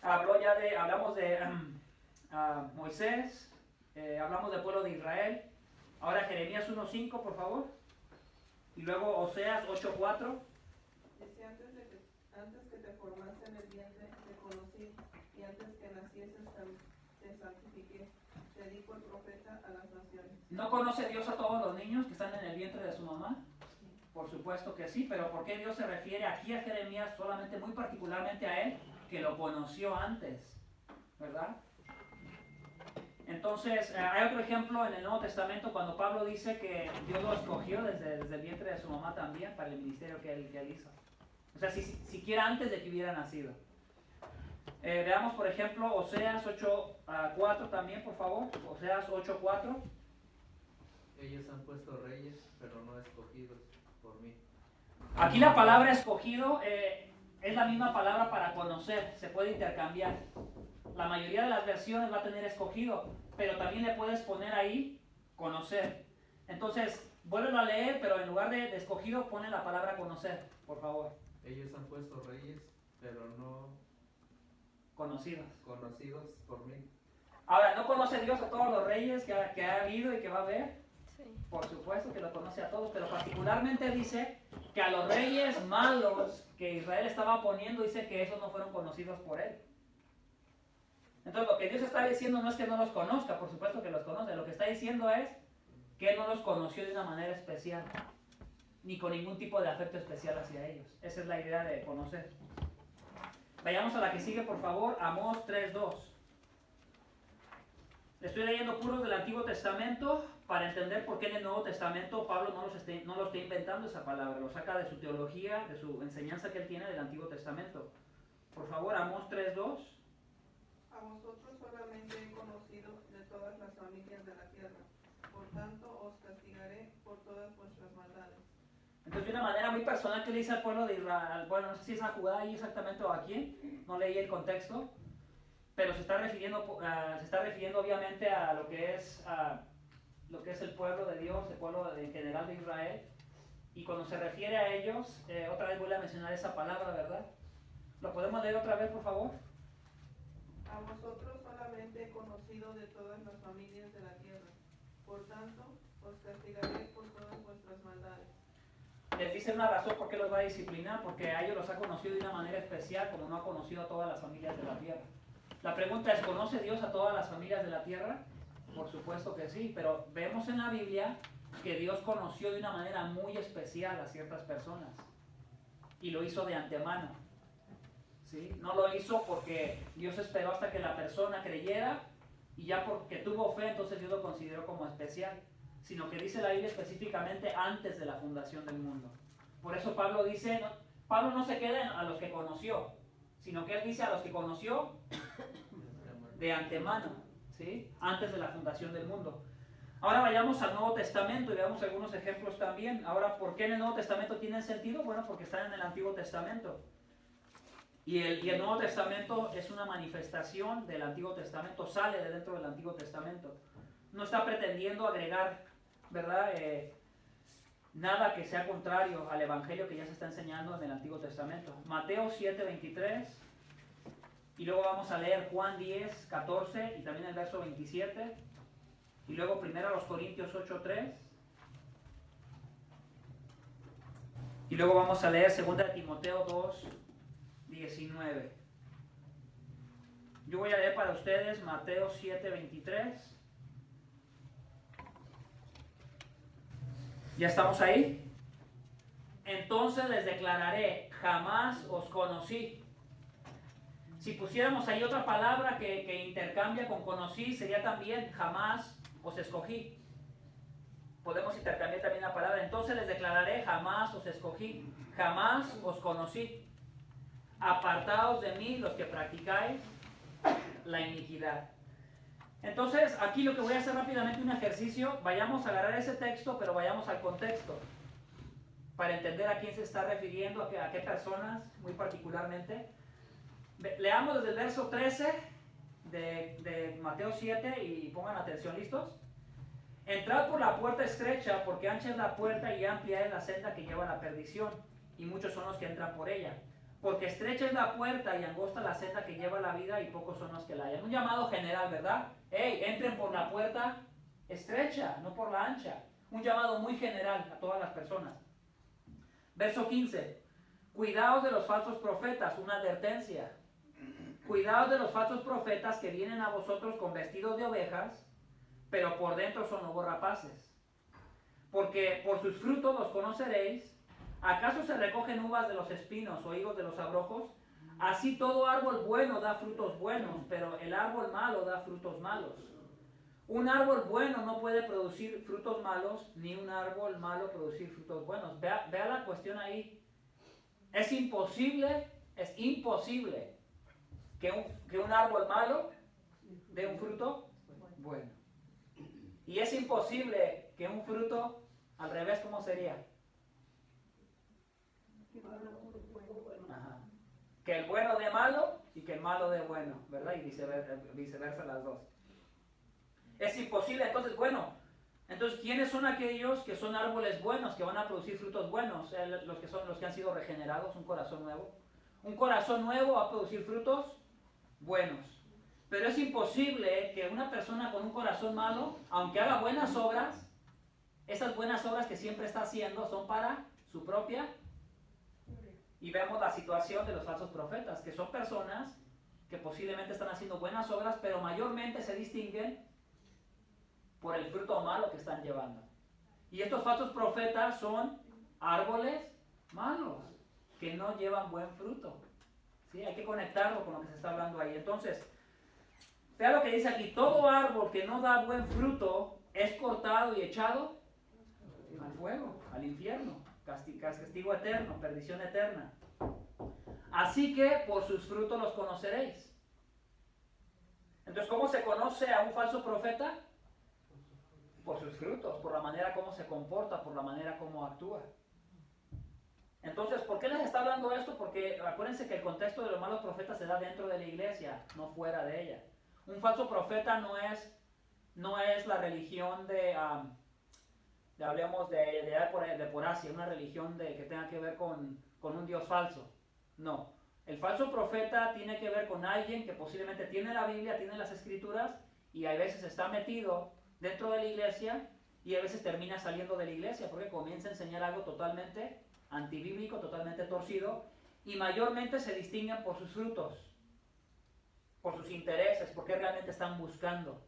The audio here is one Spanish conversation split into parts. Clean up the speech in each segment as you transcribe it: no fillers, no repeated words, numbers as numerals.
Hablamos de Moisés, hablamos del pueblo de Israel. Ahora Jeremías 1:5, por favor. Y luego Oseas 8:4. Dice, antes que te formase en el vientre, te conocí, y antes que nacieses te santifiqué, te di por profeta a las naciones. ¿No conoce Dios a todos los niños que están en el vientre de su mamá? Por supuesto que sí, pero ¿por qué Dios se refiere aquí a Jeremías solamente, muy particularmente a él, que lo conoció antes? ¿Verdad? Entonces, hay otro ejemplo en el Nuevo Testamento cuando Pablo dice que Dios lo escogió desde el vientre de su mamá también para el ministerio que él hizo. O sea, siquiera antes de que hubiera nacido. Veamos, por ejemplo, Oseas 8:4 también, por favor. Oseas 8:4. Ellos han puesto reyes, pero no escogidos por mí. Aquí la palabra escogido es la misma palabra para conocer, se puede intercambiar. La mayoría de las versiones va a tener escogido, pero también le puedes poner ahí conocer. Entonces, vuélvelo a leer, pero en lugar de escogido pone la palabra conocer, por favor. Ellos han puesto reyes, pero no Conocidos. conocidos por mí. Ahora, ¿no conoce Dios a todos los reyes que ha habido y que va a haber? Sí. Por supuesto que lo conoce a todos, pero particularmente dice que a los reyes malos que Israel estaba poniendo, dice que esos no fueron conocidos por él. Entonces lo que Dios está diciendo no es que no los conozca, por supuesto que los conoce, lo que está diciendo es que Él no los conoció de una manera especial, ni con ningún tipo de afecto especial hacia ellos. Esa es la idea de conocer. Vayamos a la que sigue, por favor, Amós 3:2. Le estoy leyendo puros del Antiguo Testamento para entender por qué en el Nuevo Testamento Pablo no lo está inventando esa palabra, lo saca de su teología, de su enseñanza que él tiene del Antiguo Testamento. Por favor, Amós 3:2. A vosotros solamente he conocido de todas las familias de la tierra, por tanto os castigaré por todas vuestras maldades. Entonces, de una manera muy personal, que le dice al pueblo de Israel, bueno, no sé si es a Judá ahí exactamente o a quién, no leí el contexto, pero se está refiriendo obviamente a lo que es el pueblo de Dios, el pueblo en general de Israel, y cuando se refiere a ellos, otra vez vuelve a mencionar esa palabra, ¿verdad? ¿Lo podemos leer otra vez, por favor? A vosotros solamente he conocido de todas las familias de la tierra, por tanto os castigaré por todas vuestras maldades. Les dice una razón por qué los va a disciplinar, porque a ellos los ha conocido de una manera especial, como no ha conocido a todas las familias de la tierra. La pregunta es, ¿conoce Dios a todas las familias de la tierra? Por supuesto que sí, pero vemos en la Biblia que Dios conoció de una manera muy especial a ciertas personas, y lo hizo de antemano. ¿Sí? No lo hizo porque Dios esperó hasta que la persona creyera, y ya porque tuvo fe, entonces Dios lo consideró como especial, sino que dice la Biblia específicamente antes de la fundación del mundo. Por eso Pablo dice, Pablo no se queda a los que conoció, sino que él dice a los que conoció de antemano, ¿sí? Antes de la fundación del mundo. Ahora vayamos al Nuevo Testamento y veamos algunos ejemplos también. Ahora, ¿por qué en el Nuevo Testamento tienen sentido? Bueno, porque están en el Antiguo Testamento. Y el Nuevo Testamento es una manifestación del Antiguo Testamento, sale de dentro del Antiguo Testamento. No está pretendiendo agregar, ¿verdad? Nada que sea contrario al Evangelio que ya se está enseñando en el Antiguo Testamento. Mateo 7:23, y luego vamos a leer Juan 10:14 y también el verso 27, y luego primero a los Corintios 8:3, y luego vamos a leer 2 de Timoteo 2:19. Yo voy a leer para ustedes Mateo 7:23. ¿Ya estamos ahí? Entonces les declararé, jamás os conocí. Si pusiéramos ahí otra palabra que intercambia con conocí, sería también jamás os escogí. Podemos intercambiar también la palabra. Entonces les declararé, jamás os escogí, jamás os conocí. Apartaos de mí los que practicáis la iniquidad. Entonces, aquí lo que voy a hacer rápidamente un ejercicio, vayamos a agarrar ese texto, pero vayamos al contexto, para entender a quién se está refiriendo, a qué personas, muy particularmente. Leamos desde el verso 13 de Mateo 7 y pongan atención, ¿listos? Entrad por la puerta estrecha, porque ancha es la puerta y amplia es la senda que lleva a la perdición, y muchos son los que entran por ella. Porque estrecha es la puerta y angosta la senda que lleva a la vida y pocos son los que la hallan. Un llamado general, ¿verdad? Hey, entren por la puerta estrecha, no por la ancha. Un llamado muy general a todas las personas. Verso 15. Cuidaos de los falsos profetas, una advertencia. Cuidaos de los falsos profetas que vienen a vosotros con vestidos de ovejas, pero por dentro son lobos rapaces. Porque por sus frutos los conoceréis. ¿Acaso se recogen uvas de los espinos o higos de los abrojos? Así todo árbol bueno da frutos buenos, pero el árbol malo da frutos malos. Un árbol bueno no puede producir frutos malos, ni un árbol malo producir frutos buenos. Vea la cuestión ahí. Es imposible que un árbol malo dé un fruto bueno. Y es imposible que un fruto, al revés, ¿cómo sería? Ajá. Que el bueno dé malo y que el malo dé bueno, ¿verdad? Y viceversa las dos. Es imposible, entonces, bueno, entonces, ¿quiénes son aquellos que son árboles buenos, que van a producir frutos buenos? Los que han sido regenerados, un corazón nuevo. Un corazón nuevo va a producir frutos buenos. Pero es imposible que una persona con un corazón malo, aunque haga buenas obras, esas buenas obras que siempre está haciendo son para su propia. Y vemos la situación de los falsos profetas, que son personas que posiblemente están haciendo buenas obras, pero mayormente se distinguen por el fruto malo que están llevando. Y estos falsos profetas son árboles malos, que no llevan buen fruto. ¿Sí? Hay que conectarlo con lo que se está hablando ahí. Entonces, vea lo que dice aquí: todo árbol que no da buen fruto es cortado y echado al fuego, al infierno, castigo eterno, perdición eterna. Así que por sus frutos los conoceréis. Entonces, ¿cómo se conoce a un falso profeta? Por sus frutos, por la manera como se comporta, por la manera como actúa. Entonces, ¿por qué les está hablando esto? Porque acuérdense que el contexto de los malos profetas se da dentro de la iglesia, no fuera de ella. Un falso profeta no es la religión hablemos de por Asia, una religión que tenga que ver con un Dios falso. No. El falso profeta tiene que ver con alguien que posiblemente tiene la Biblia, tiene las Escrituras, y a veces está metido dentro de la iglesia y a veces termina saliendo de la iglesia porque comienza a enseñar algo totalmente antibíblico, totalmente torcido, y mayormente se distinguen por sus frutos, por sus intereses, porque realmente están buscando.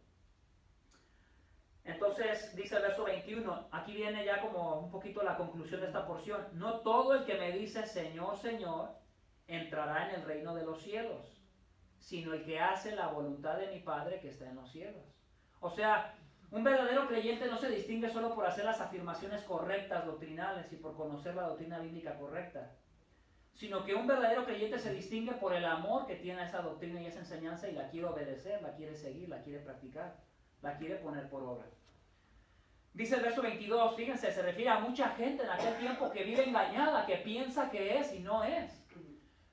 Entonces dice el verso 21, aquí viene ya como un poquito la conclusión de esta porción: no todo el que me dice Señor, Señor entrará en el reino de los cielos, sino el que hace la voluntad de mi Padre que está en los cielos. O sea, un verdadero creyente no se distingue solo por hacer las afirmaciones correctas doctrinales y por conocer la doctrina bíblica correcta, sino que un verdadero creyente se distingue por el amor que tiene a esa doctrina y esa enseñanza, y la quiere obedecer, la quiere seguir, la quiere practicar, la quiere poner por obra. Dice el verso 22, fíjense, se refiere a mucha gente en aquel tiempo que vive engañada, que piensa que es y no es.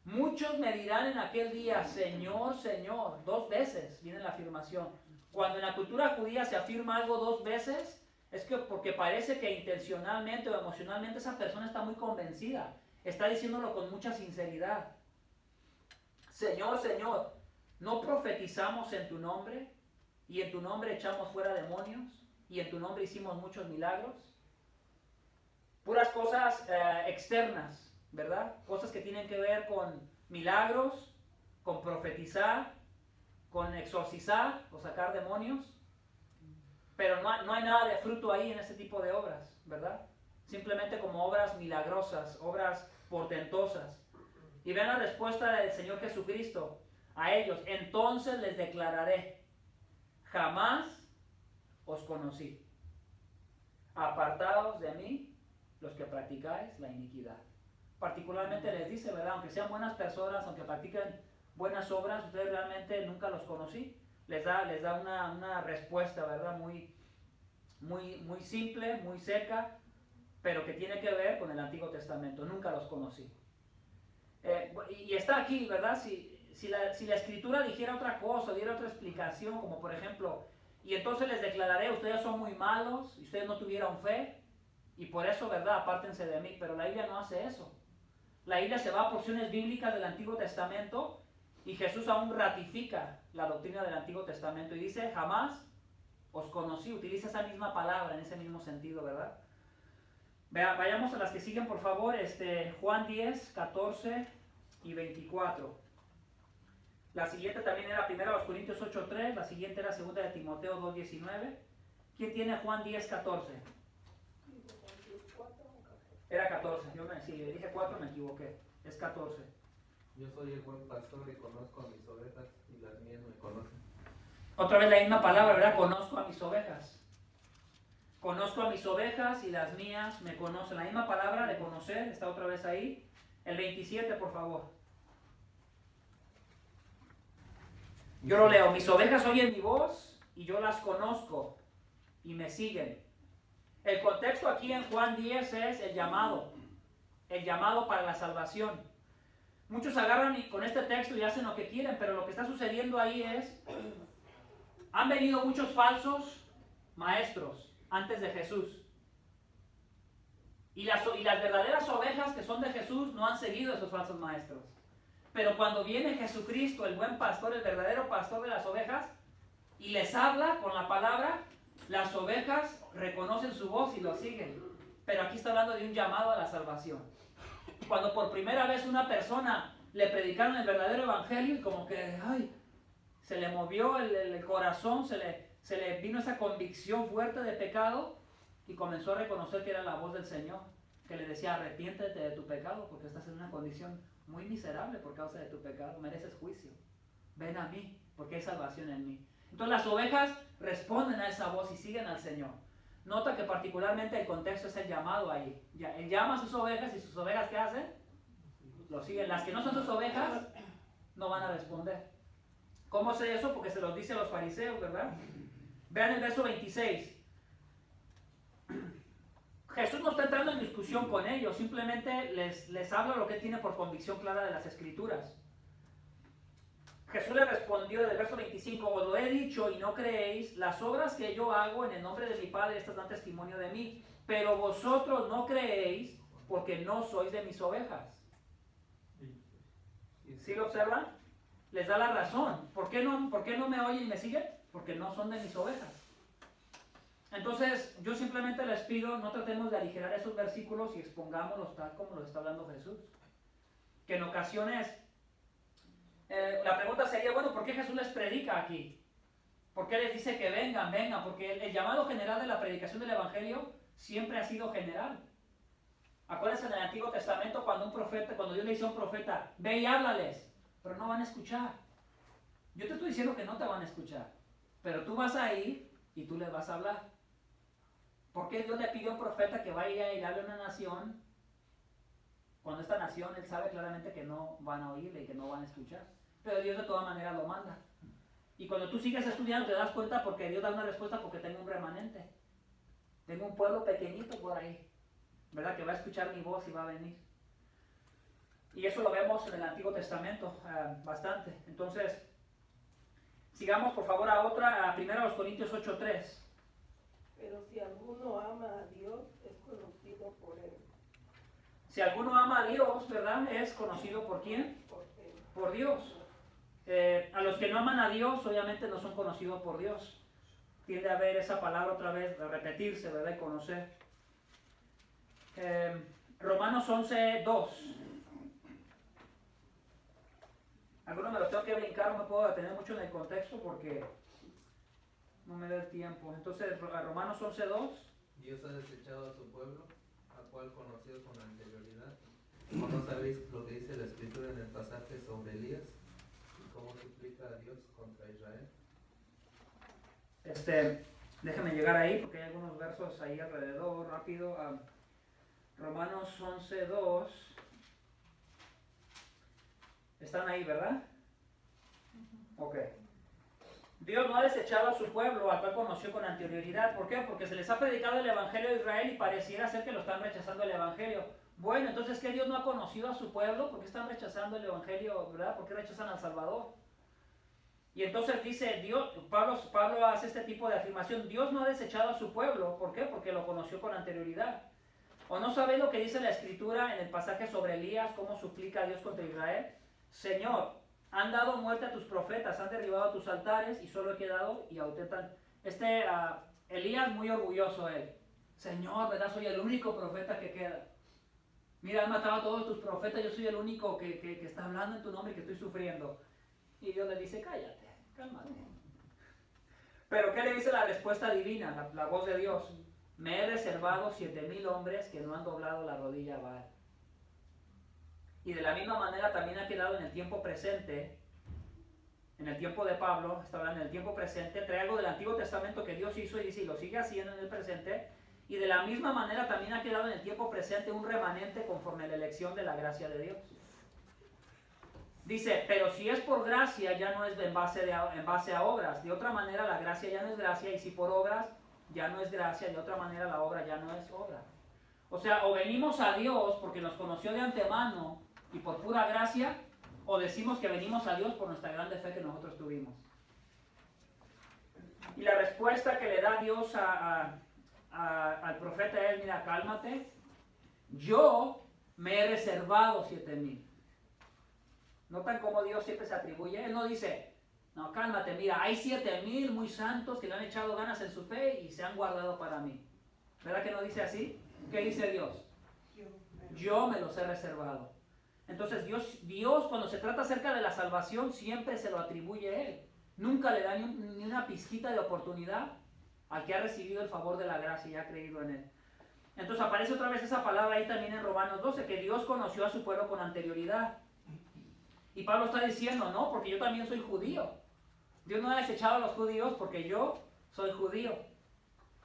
Muchos me dirán en aquel día, Señor, Señor. 2 veces viene la afirmación. Cuando en la cultura judía se afirma algo 2 veces, es que porque parece que intencionalmente o emocionalmente esa persona está muy convencida, está diciéndolo con mucha sinceridad. Señor, Señor, ¿no profetizamos en tu nombre? ¿Y en tu nombre echamos fuera demonios? ¿Y en tu nombre hicimos muchos milagros? Puras cosas externas, ¿verdad? Cosas que tienen que ver con milagros, con profetizar, con exorcizar o sacar demonios, pero no hay nada de fruto ahí en ese tipo de obras, ¿verdad? Simplemente como obras milagrosas, obras portentosas. Y vean la respuesta del Señor Jesucristo a ellos: entonces les declararé, jamás os conocí, apartados de mí los que practicáis la iniquidad. Particularmente les dice, ¿verdad? Aunque sean buenas personas, aunque practiquen buenas obras, ustedes realmente nunca los conocí. Les da una respuesta, ¿verdad? Muy simple, muy seca, pero que tiene que ver con el Antiguo Testamento. Nunca los conocí. Y está aquí, ¿verdad? Si la Escritura dijera otra cosa, diera otra explicación, como por ejemplo, y entonces les declararé, ustedes son muy malos, y ustedes no tuvieron fe, y por eso, ¿verdad? Apártense de mí. Pero la Biblia no hace eso. La Biblia se va a porciones bíblicas del Antiguo Testamento y Jesús aún ratifica la doctrina del Antiguo Testamento y dice, jamás os conocí. Utiliza esa misma palabra en ese mismo sentido, ¿verdad? Vayamos a las que siguen, por favor. Juan 10, 14 y 24. La siguiente también era 1 Corintios 8, 3. La siguiente era 2 de Timoteo 2, 19. ¿Quién tiene Juan 10, 14? Era 14. Si dije 4 me equivoqué. Es 14. Yo soy el buen pastor y conozco a mis ovejas y las mías me conocen. Otra vez la misma palabra, ¿verdad? Conozco a mis ovejas. Conozco a mis ovejas y las mías me conocen. La misma palabra de conocer está otra vez ahí. El 27, por favor. Yo lo leo. Mis ovejas oyen mi voz y yo las conozco y me siguen. El contexto aquí en Juan 10 es el llamado para la salvación. Muchos agarran y con este texto y hacen lo que quieren, pero lo que está sucediendo ahí es, han venido muchos falsos maestros antes de Jesús. Y las verdaderas ovejas que son de Jesús no han seguido a esos falsos maestros. Pero cuando viene Jesucristo, el buen pastor, el verdadero pastor de las ovejas, y les habla con la palabra, las ovejas reconocen su voz y lo siguen. Pero aquí está hablando de un llamado a la salvación. Cuando por primera vez una persona le predicaron el verdadero evangelio y como que, se le movió el corazón, se le vino esa convicción fuerte de pecado y comenzó a reconocer que era la voz del Señor, que le decía, arrepiéntete de tu pecado porque estás en una condición muy miserable por causa de tu pecado, mereces juicio. Ven a mí porque hay salvación en mí. Entonces las ovejas responden a esa voz y siguen al Señor. Nota que particularmente el contexto es el llamado ahí. Él llama a sus ovejas y sus ovejas ¿qué hacen? Lo siguen. Las que no son sus ovejas no van a responder. ¿Cómo sé eso? Porque se los dice a los fariseos, ¿verdad? Vean el verso 26. Jesús no está entrando en discusión con ellos, simplemente les habla lo que tiene por convicción clara de las Escrituras. Jesús le respondió del verso 25, os lo he dicho y no creéis, las obras que yo hago en el nombre de mi Padre, estas dan testimonio de mí, pero vosotros no creéis porque no sois de mis ovejas. ¿Sí lo observan? Les da la razón. ¿Por qué no me oyen y me siguen? Porque no son de mis ovejas. Entonces, yo simplemente les pido, no tratemos de aligerar esos versículos y expongámoslos tal como los está hablando Jesús. Que en ocasiones, la pregunta sería, bueno, ¿por qué Jesús les predica aquí? ¿Por qué les dice que vengan? Porque el llamado general de la predicación del Evangelio siempre ha sido general. Acuérdense en el Antiguo Testamento cuando Dios le dice a un profeta, ve y háblales, pero no van a escuchar. Yo te estoy diciendo que no te van a escuchar, pero tú vas a ir y tú les vas a hablar. ¿Por qué Dios le pidió a un profeta que vaya y le hable a una nación cuando esta nación él sabe claramente que no van a oírle y que no van a escuchar? Pero Dios de todas maneras lo manda. Y cuando tú sigues estudiando te das cuenta porque Dios da una respuesta porque tengo un remanente. Tengo un pueblo pequeñito por ahí, ¿verdad? Que va a escuchar mi voz y va a venir. Y eso lo vemos en el Antiguo Testamento bastante. Entonces, sigamos por favor a 1 Corintios 8:3. Pero si alguno ama a Dios, es conocido por él. Si alguno ama a Dios, ¿verdad? Es conocido por ¿quién? Por Dios. A los que no aman a Dios, obviamente no son conocidos por Dios. Tiende a haber esa palabra otra vez, a repetirse, ¿verdad? Conocer. Romanos 11:2. Algunos me los tengo que brincar, no me puedo detener mucho en el contexto porque no me da el tiempo. Entonces, Romanos 11:2. Dios ha desechado a su pueblo, a cual conoció con anterioridad. ¿O no sabéis lo que dice la Escritura en el pasaje sobre Elías? ¿Y cómo suplica a Dios contra Israel? Déjenme llegar ahí porque hay algunos versos ahí alrededor, rápido. Romanos 11:2. ¿Están ahí, verdad? Ok. Dios no ha desechado a su pueblo, al cual conoció con anterioridad. ¿Por qué? Porque se les ha predicado el Evangelio de Israel y pareciera ser que lo están rechazando el Evangelio. Bueno, entonces, ¿qué Dios no ha conocido a su pueblo? ¿Por qué están rechazando el Evangelio, verdad? ¿Por qué rechazan al Salvador? Y entonces dice, Pablo hace este tipo de afirmación, Dios no ha desechado a su pueblo. ¿Por qué? Porque lo conoció con anterioridad. ¿O no sabéis lo que dice la Escritura en el pasaje sobre Elías, cómo suplica a Dios contra Israel? Señor, han dado muerte a tus profetas, han derribado tus altares y solo he quedado y autentan. Elías muy orgulloso él. Señor, ¿verdad? Soy el único profeta que queda. Mira, han matado a todos tus profetas, yo soy el único que está hablando en tu nombre y que estoy sufriendo. Y Dios le dice, cállate, cálmate. Pero ¿qué le dice la respuesta divina, la voz de Dios? Me he reservado 7,000 hombres que no han doblado la rodilla a Baal. Y de la misma manera también ha quedado en el tiempo presente, en el tiempo de Pablo, está hablando en el tiempo presente, trae algo del Antiguo Testamento que Dios hizo y dice, y lo sigue haciendo en el presente. Y de la misma manera también ha quedado en el tiempo presente un remanente conforme a la elección de la gracia de Dios. Dice, pero si es por gracia ya no es en base a obras. De otra manera la gracia ya no es gracia, y si por obras ya no es gracia, de otra manera la obra ya no es obra. O sea, o venimos a Dios porque nos conoció de antemano y por pura gracia, o decimos que venimos a Dios por nuestra grande fe que nosotros tuvimos. Y la respuesta que le da Dios al profeta es, mira, cálmate, yo me he reservado 7,000. ¿Notan cómo Dios siempre se atribuye? Él no dice, no, cálmate, mira, hay 7,000 muy santos que le han echado ganas en su fe y se han guardado para mí. ¿Verdad que no dice así? ¿Qué dice Dios? Yo me los he reservado. Entonces Dios cuando se trata acerca de la salvación siempre se lo atribuye a Él. Nunca le da ni una pizquita de oportunidad al que ha recibido el favor de la gracia y ha creído en Él. Entonces aparece otra vez esa palabra ahí también en Romanos 12, que Dios conoció a su pueblo con anterioridad. Y Pablo está diciendo, no, porque yo también soy judío. Dios no ha desechado a los judíos porque yo soy judío.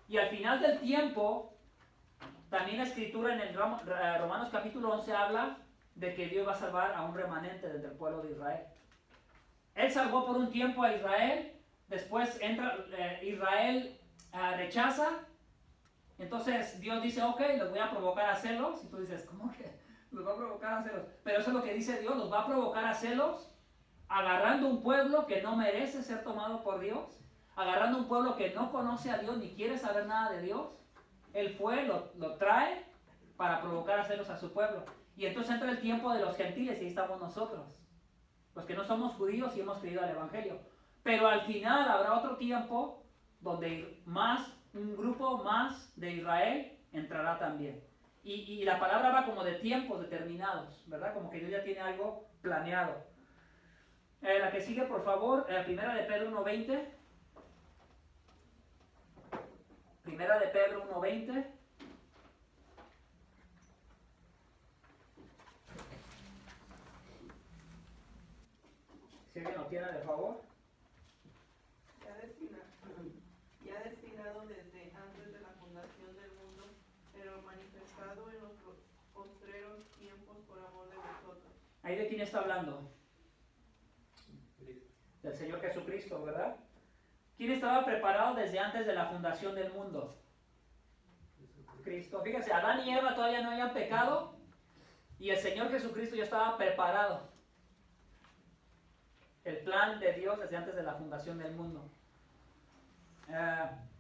Y al final del tiempo, también la Escritura en el Romanos capítulo 11 habla de que Dios va a salvar a un remanente del pueblo de Israel. Él salvó por un tiempo a Israel, después entra Israel, rechaza, entonces Dios dice, ok, los voy a provocar a celos, y tú dices, ¿cómo que los va a provocar a celos? Pero eso es lo que dice Dios, los va a provocar a celos, agarrando un pueblo que no merece ser tomado por Dios, agarrando un pueblo que no conoce a Dios ni quiere saber nada de Dios. Él fue, lo trae para provocar a celos a su pueblo. Y entonces entra el tiempo de los gentiles y ahí estamos nosotros, los que no somos judíos y hemos creído al Evangelio. Pero al final habrá otro tiempo donde un grupo más de Israel entrará también. Y la palabra va como de tiempos determinados, ¿verdad? Como que Dios ya tiene algo planeado. La que sigue, por favor, Primera de Pedro 1:20. Primera de Pedro 1:20. Si alguien lo tiene, de favor. Ya destinado desde antes de la fundación del mundo, pero manifestado en los postreros tiempos por amor de vosotros. ¿Ahí de quién está hablando? Del Señor Jesucristo, ¿verdad? ¿Quién estaba preparado desde antes de la fundación del mundo? Cristo. Fíjense, Adán y Eva todavía no habían pecado y el Señor Jesucristo ya estaba preparado. El plan de Dios desde antes de la fundación del mundo.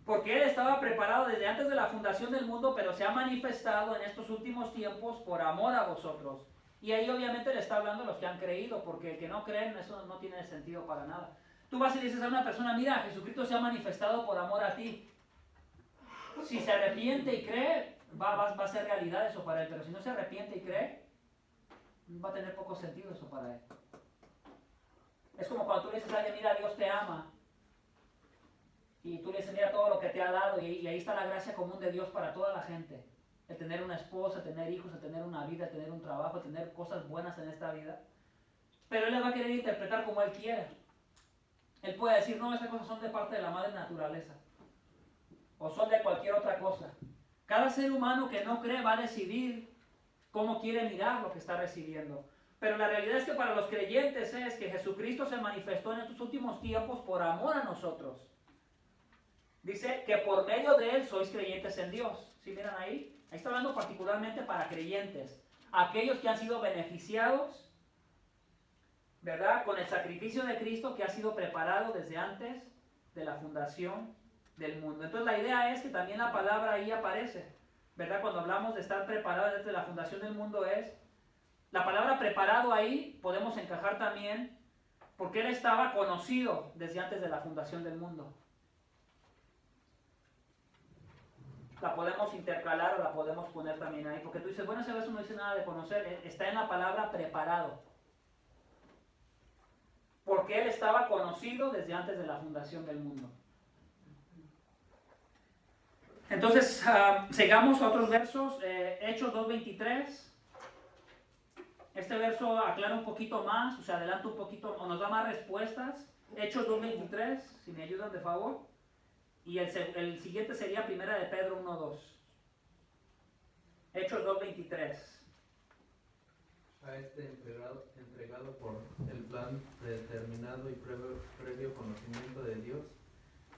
Porque Él estaba preparado desde antes de la fundación del mundo, pero se ha manifestado en estos últimos tiempos por amor a vosotros. Y ahí obviamente le está hablando a los que han creído, porque el que no creen, eso no tiene sentido para nada. Tú vas y le dices a una persona, mira, Jesucristo se ha manifestado por amor a ti. Si se arrepiente y cree, va a ser realidad eso para él, pero si no se arrepiente y cree, va a tener poco sentido eso para él. Es como cuando tú le dices a alguien, mira, Dios te ama. Y tú le dices, mira todo lo que te ha dado, y ahí está la gracia común de Dios para toda la gente. El tener una esposa, tener hijos, el tener una vida, el tener un trabajo, el tener cosas buenas en esta vida. Pero Él le va a querer interpretar como Él quiera. Él puede decir, no, esas cosas son de parte de la madre naturaleza. O son de cualquier otra cosa. Cada ser humano que no cree va a decidir cómo quiere mirar lo que está recibiendo. Pero la realidad es que para los creyentes es que Jesucristo se manifestó en estos últimos tiempos por amor a nosotros. Dice que por medio de Él sois creyentes en Dios. ¿Sí miran ahí? Ahí está hablando particularmente para creyentes. Aquellos que han sido beneficiados, ¿verdad? Con el sacrificio de Cristo que ha sido preparado desde antes de la fundación del mundo. Entonces la idea es que también la palabra ahí aparece. ¿verdad? Cuando hablamos de estar preparado desde la fundación del mundo es, la palabra preparado ahí podemos encajar también porque Él estaba conocido desde antes de la fundación del mundo. La podemos intercalar o la podemos poner también ahí, porque tú dices, bueno, ese verso no dice nada de conocer, está en la palabra preparado. Porque Él estaba conocido desde antes de la fundación del mundo. Entonces, sigamos a otros versos. Hechos 2:23. Este verso aclara un poquito más, o sea, adelanta un poquito, o nos da más respuestas. Hechos 2:23, si me ayudan de favor. Y el siguiente sería Primera de Pedro 1:2. Hechos 2:23. A este entregado por el plan predeterminado y previo conocimiento de Dios,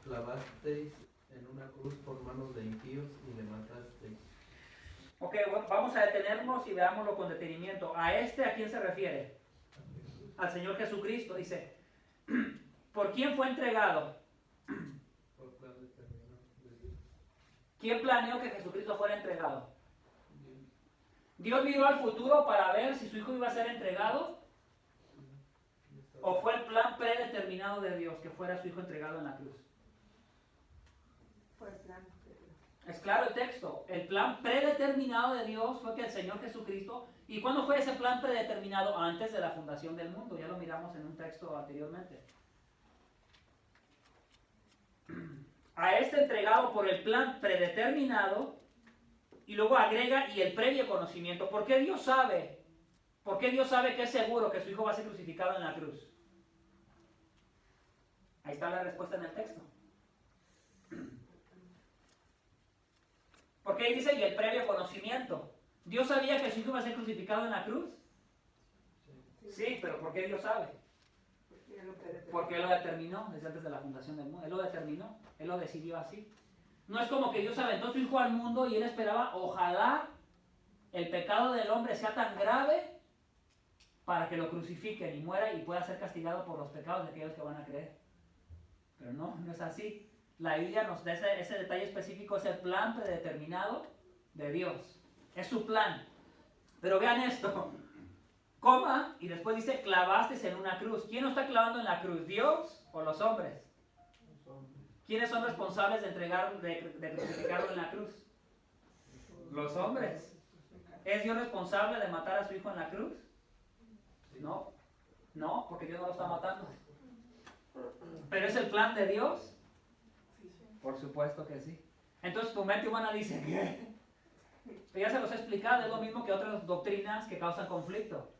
clavasteis en una cruz por manos de impíos y le matasteis. Ok, bueno, vamos a detenernos y veámoslo con detenimiento. ¿A quién se refiere? Al Señor Jesucristo. Dice, ¿por quién fue entregado? Por plan determinado de Dios. ¿Quién planeó que Jesucristo fuera entregado? ¿Dios miró al futuro para ver si su hijo iba a ser entregado? ¿O fue el plan predeterminado de Dios que fuera su hijo entregado en la cruz? Fue el plan de Dios. Es claro el texto. El plan predeterminado de Dios fue que el Señor Jesucristo... ¿Y cuándo fue ese plan predeterminado? Antes de la fundación del mundo. Ya lo miramos en un texto anteriormente. A este entregado por el plan predeterminado, y luego agrega, y el previo conocimiento. ¿Por qué Dios sabe? ¿Por qué Dios sabe que es seguro que su hijo va a ser crucificado en la cruz? Ahí está la respuesta en el texto. ¿Por qué dice y el previo conocimiento? ¿Dios sabía que su hijo iba a ser crucificado en la cruz? Sí, pero ¿por qué Dios sabe? Porque Él lo determinó desde antes de la fundación del mundo. Él lo determinó, Él lo decidió así. No es como que Dios aventó a su hijo al mundo y Él esperaba, ojalá el pecado del hombre sea tan grave para que lo crucifiquen y muera y pueda ser castigado por los pecados de aquellos que van a creer. Pero no, no es así. La Biblia nos da ese detalle específico, es el plan predeterminado de Dios. Es su plan. Pero vean esto. Coma, y después dice, clavasteis en una cruz. ¿Quién lo está clavando en la cruz? ¿Dios o los hombres? ¿Quiénes son responsables de crucificarlo en la cruz? Los hombres. ¿Es Dios responsable de matar a su hijo en la cruz? No. No, porque Dios no lo está matando. ¿Pero es el plan de Dios? Por supuesto que sí. Entonces tu mente humana dice, ¿qué? Ya se los he explicado, es lo mismo que otras doctrinas que causan conflicto.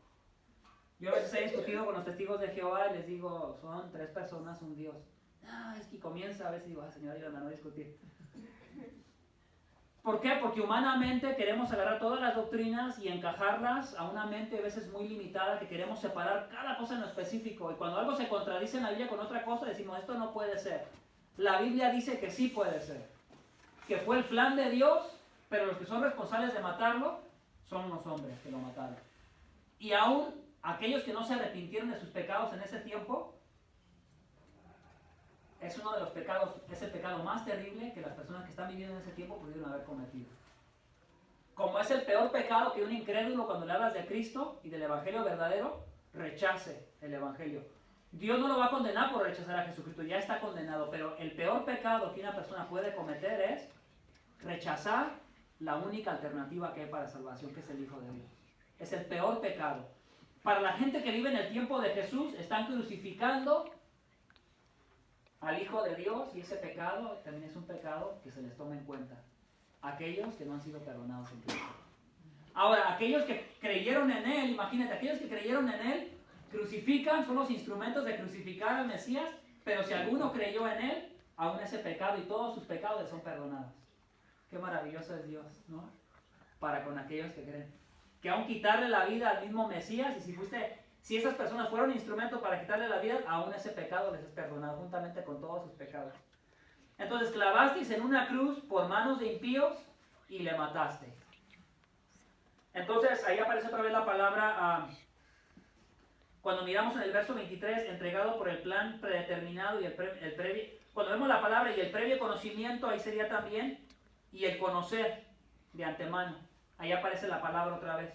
Yo a veces he discutido con los testigos de Jehová y les digo, son 3 personas, un Dios. Es que comienza, a veces digo, Señor, ayúdame a no discutir. ¿Por qué? Porque humanamente queremos agarrar todas las doctrinas y encajarlas a una mente a veces muy limitada, que queremos separar cada cosa en lo específico. Y cuando algo se contradice en la Biblia con otra cosa, decimos, esto no puede ser. La Biblia dice que sí puede ser. Que fue el plan de Dios, pero los que son responsables de matarlo son los hombres que lo mataron. Y aún aquellos que no se arrepintieron de sus pecados en ese tiempo, es uno de los pecados, es el pecado más terrible que las personas que están viviendo en ese tiempo pudieron haber cometido. Como es el peor pecado que un incrédulo, cuando le hablas de Cristo y del Evangelio verdadero, rechace el Evangelio. Dios no lo va a condenar por rechazar a Jesucristo, ya está condenado, pero el peor pecado que una persona puede cometer es rechazar la única alternativa que hay para salvación, que es el Hijo de Dios. Es el peor pecado. Para la gente que vive en el tiempo de Jesús, están crucificando al Hijo de Dios, y ese pecado también es un pecado que se les toma en cuenta. Aquellos que no han sido perdonados en Cristo. Ahora, aquellos que creyeron en Él, imagínate, aquellos que creyeron en Él, crucifican, son los instrumentos de crucificar al Mesías, pero si alguno creyó en Él, aún ese pecado y todos sus pecados les son perdonados. Qué maravilloso es Dios, ¿no? Para con aquellos que creen. Que aún quitarle la vida al mismo Mesías, y si esas personas fueron instrumentos para quitarle la vida, aún ese pecado les es perdonado, juntamente con todos sus pecados. Entonces, clavasteis en una cruz por manos de impíos y le matasteis. Entonces, ahí aparece otra vez la palabra, cuando miramos en el verso 23, entregado por el plan predeterminado y el previo. Cuando vemos la palabra y el previo conocimiento, ahí sería también, y el conocer. de antemano. Ahí aparece la palabra otra vez.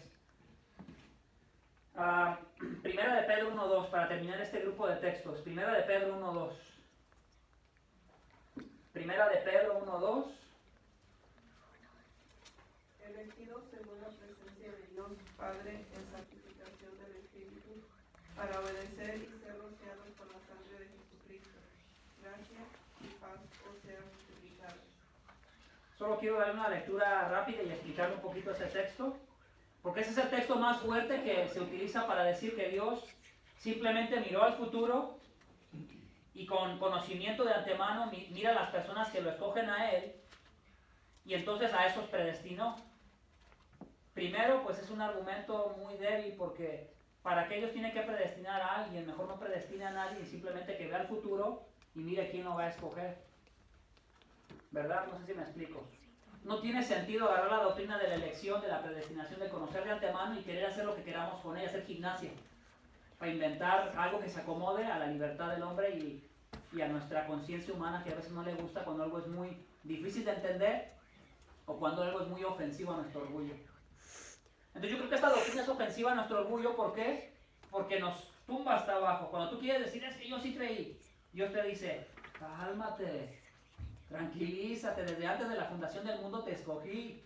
Primera de Pedro 1:2, para terminar este grupo de textos. Primera de Pedro 1:2. Primera de Pedro 1:2. Elegidos según la presencia de Dios Padre en santificación del Espíritu, para obedecer y ser rociados con la sangre de Jesucristo. Gracia y paz os sean multiplicadas. Solo quiero dar una lectura rápida y explicar un poquito ese texto, porque ese es el texto más fuerte que se utiliza para decir que Dios simplemente miró al futuro y con conocimiento de antemano mira a las personas que lo escogen a Él y entonces a esos predestinó. Primero, pues es un argumento muy débil porque para que Dios tiene que predestinar a alguien, mejor no predestina a nadie y simplemente que vea el futuro y mire quién lo va a escoger. ¿Verdad? No sé si me explico. No tiene sentido agarrar la doctrina de la elección, de la predestinación, de conocer de antemano y querer hacer lo que queramos con ella, hacer gimnasia, para inventar algo que se acomode a la libertad del hombre y a nuestra conciencia humana, que a veces no le gusta cuando algo es muy difícil de entender o cuando algo es muy ofensivo a nuestro orgullo. Entonces yo creo que esta doctrina es ofensiva a nuestro orgullo. ¿Por qué? Porque nos tumba hasta abajo. Cuando tú quieres decir, es que yo sí creí, Dios te dice, cálmate, tranquilízate, desde antes de la fundación del mundo te escogí.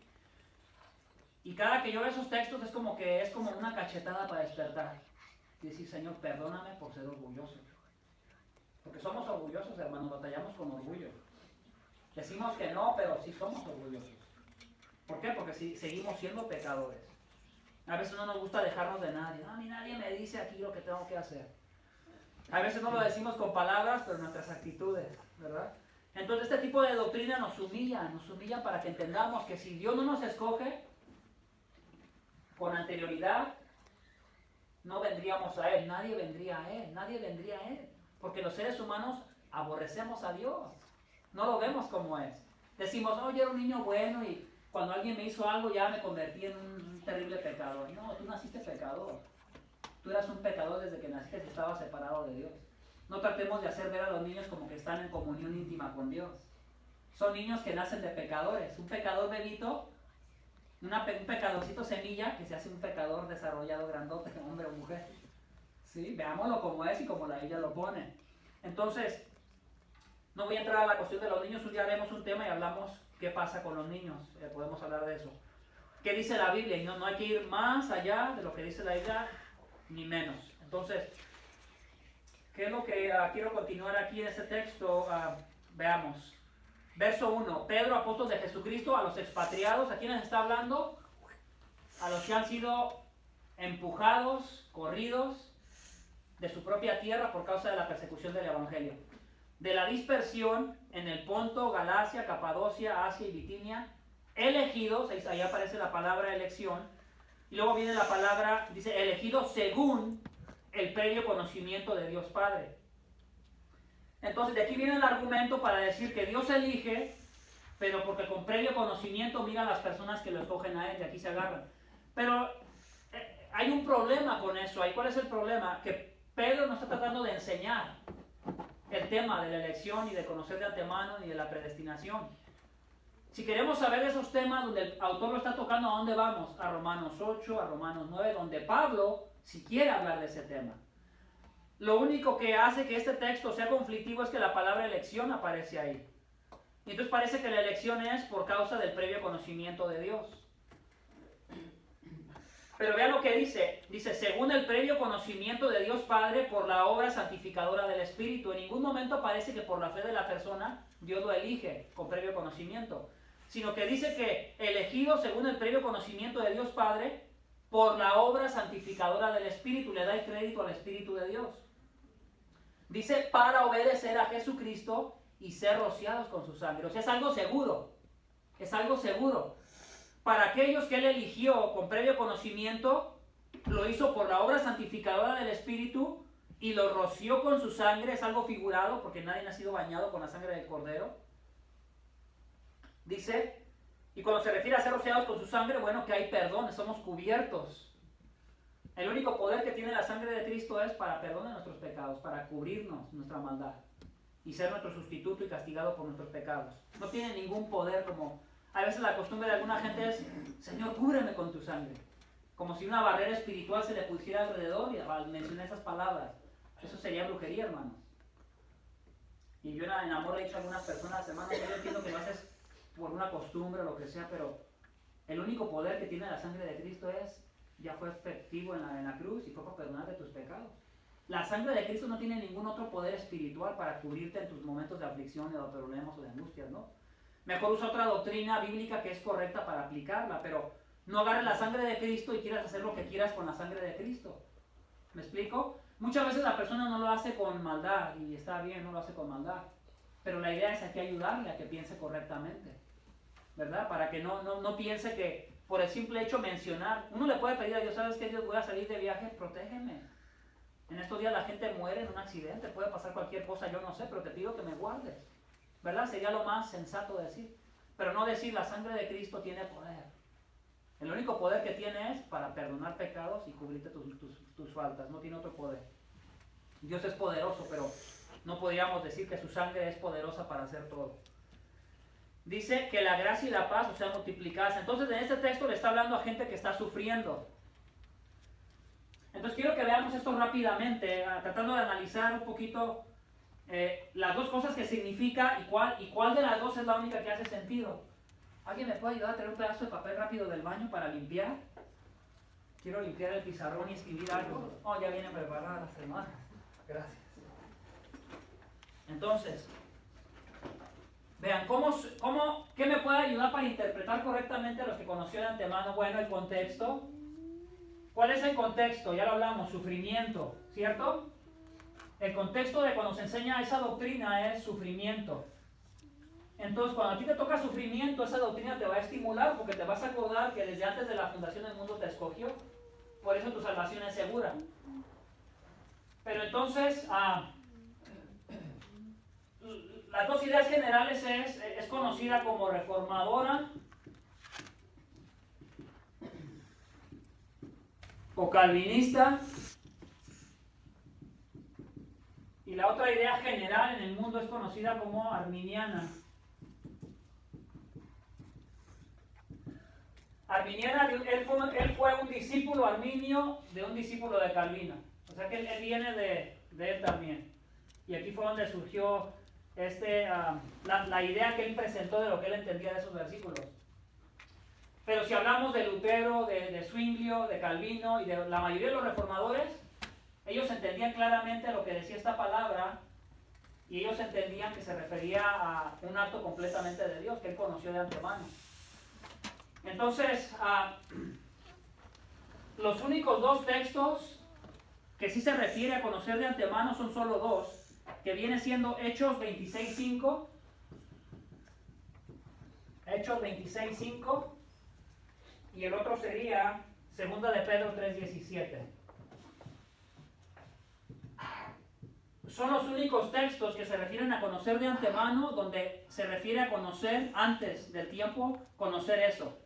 Y cada que yo veo esos textos es como una cachetada para despertar. Y decir, Señor, perdóname por ser orgulloso. Porque somos orgullosos, hermanos, batallamos con orgullo. Decimos que no, pero sí somos orgullosos. ¿Por qué? Porque sí, seguimos siendo pecadores. A veces no nos gusta dejarnos de nadie. A mí nadie me dice aquí lo que tengo que hacer. A veces no lo decimos con palabras, pero nuestras actitudes, ¿verdad? Entonces este tipo de doctrina nos humilla para que entendamos que si Dios no nos escoge con anterioridad, no vendríamos a Él, nadie vendría a Él, porque los seres humanos aborrecemos a Dios, no lo vemos como es. Decimos, yo era un niño bueno y cuando alguien me hizo algo ya me convertí en un terrible pecador. No, tú naciste pecador, tú eras un pecador desde que naciste y estabas separado de Dios. No tratemos de hacer ver a los niños como que están en comunión íntima con Dios. Son niños que nacen de pecadores. Un pecador bebito, un pecadorcito semilla que se hace un pecador desarrollado grandote, hombre o mujer. ¿Sí? Veámoslo como es y como la Biblia lo pone. Entonces, no voy a entrar a la cuestión de los niños. Un día haremos un tema y hablamos qué pasa con los niños. Podemos hablar de eso. ¿Qué dice la Biblia? Y no hay que ir más allá de lo que dice la Biblia, ni menos. Entonces, ¿qué es lo que quiero continuar aquí en este texto? Veamos. Verso 1. Pedro, apóstol de Jesucristo, a los expatriados. ¿A quiénes está hablando? A los que han sido empujados, corridos de su propia tierra por causa de la persecución del Evangelio. De la dispersión en el Ponto, Galacia, Capadocia, Asia y Bitinia, elegidos, ahí aparece la palabra elección, y luego viene la palabra, dice, elegidos según el previo conocimiento de Dios Padre. Entonces de aquí viene el argumento para decir que Dios elige, pero porque con previo conocimiento mira a las personas que lo escogen a Él, de aquí se agarran. Pero hay un problema con eso. ¿Cuál es el problema? Que Pedro no está tratando de enseñar el tema de la elección, ni de conocer de antemano, ni de la predestinación. Si queremos saber esos temas donde el autor lo está tocando, ¿a dónde vamos? A Romanos 8, a Romanos 9, donde Pablo si quiere hablar de ese tema. Lo único que hace que este texto sea conflictivo es que la palabra elección aparece ahí. Y entonces parece que la elección es por causa del previo conocimiento de Dios. Pero vean lo que dice. Dice, según el previo conocimiento de Dios Padre por la obra santificadora del Espíritu. En ningún momento parece que por la fe de la persona Dios lo elige con previo conocimiento. Sino que dice que elegido según el previo conocimiento de Dios Padre por la obra santificadora del Espíritu. Le da el crédito al Espíritu de Dios. Dice para obedecer a Jesucristo y ser rociados con su sangre. O sea, es algo seguro. Es algo seguro. Para aquellos que Él eligió con previo conocimiento, lo hizo por la obra santificadora del Espíritu y lo roció con su sangre. Es algo figurado porque nadie ha sido bañado con la sangre del Cordero. Dice, y cuando se refiere a ser rociados con su sangre, bueno, que hay perdón, somos cubiertos. El único poder que tiene la sangre de Cristo es para perdón de nuestros pecados, para cubrirnos nuestra maldad y ser nuestro sustituto y castigado por nuestros pecados. No tiene ningún poder como A veces la costumbre de alguna gente es, Señor, cúbreme con tu sangre. Como si una barrera espiritual se le pusiera alrededor y al mencionar esas palabras. Eso sería brujería, hermanos. Y yo en amor le he dicho a algunas personas, hermanos, yo entiendo que lo haces por una costumbre o lo que sea, pero el único poder que tiene la sangre de Cristo ya fue efectivo en la cruz y fue para perdonarte tus pecados. La sangre de Cristo no tiene ningún otro poder espiritual para cubrirte en tus momentos de aflicción, de problemas o de angustias, ¿no? Mejor usa otra doctrina bíblica que es correcta para aplicarla, pero no agarres la sangre de Cristo y quieras hacer lo que quieras con la sangre de Cristo. ¿Me explico? Muchas veces la persona no lo hace con maldad y está bien, no lo hace con maldad. Pero la idea es aquí ayudarle a que piense correctamente, ¿verdad? Para que no piense que por el simple hecho mencionar, uno le puede pedir a Dios, ¿sabes qué? Dios, voy a salir de viaje, protégeme. En estos días la gente muere en un accidente, puede pasar cualquier cosa, yo no sé, pero te pido que me guardes, ¿verdad? Sería lo más sensato decir. Pero no decir, la sangre de Cristo tiene poder. El único poder que tiene es para perdonar pecados y cubrirte tus faltas, no tiene otro poder. Dios es poderoso, pero no podríamos decir que su sangre es poderosa para hacer todo. Dice que la gracia y la paz sean multiplicadas. Entonces en este texto le está hablando a gente que está sufriendo. Entonces quiero que veamos esto rápidamente, tratando de analizar un poquito las dos cosas que significa y cuál de las dos es la única que hace sentido. ¿Alguien me puede ayudar a traer un pedazo de papel rápido del baño para limpiar? Quiero limpiar el pizarrón y escribir algo. Oh, ya vienen preparadas las hermanas. Gracias. Entonces, vean, ¿qué me puede ayudar para interpretar correctamente a los que conoció de antemano? Bueno, el contexto. ¿Cuál es el contexto? Ya lo hablamos, sufrimiento, ¿cierto? El contexto de cuando se enseña esa doctrina es sufrimiento. Entonces, cuando a ti te toca sufrimiento, esa doctrina te va a estimular porque te vas a acordar que desde antes de la fundación del mundo te escogió. Por eso tu salvación es segura. Pero entonces, las dos ideas generales es conocida como reformadora o calvinista. Y la otra idea general en el mundo es conocida como arminiana. Arminiana, él fue un discípulo arminio de un discípulo de Calvino. O sea que él viene de él también. Y aquí fue donde surgió la idea que él presentó de lo que él entendía de esos versículos. Pero si hablamos de Lutero, de Zwinglio, de Calvino y de la mayoría de los reformadores, ellos entendían claramente lo que decía esta palabra y ellos entendían que se refería a un acto completamente de Dios, que él conoció de antemano. Entonces, los únicos dos textos que sí se refiere a conocer de antemano son solo dos, que viene siendo Hechos 26.5, Hechos 26.5, y el otro sería Segunda de Pedro 3.17. Son los únicos textos que se refieren a conocer de antemano, donde se refiere a conocer antes del tiempo, conocer eso.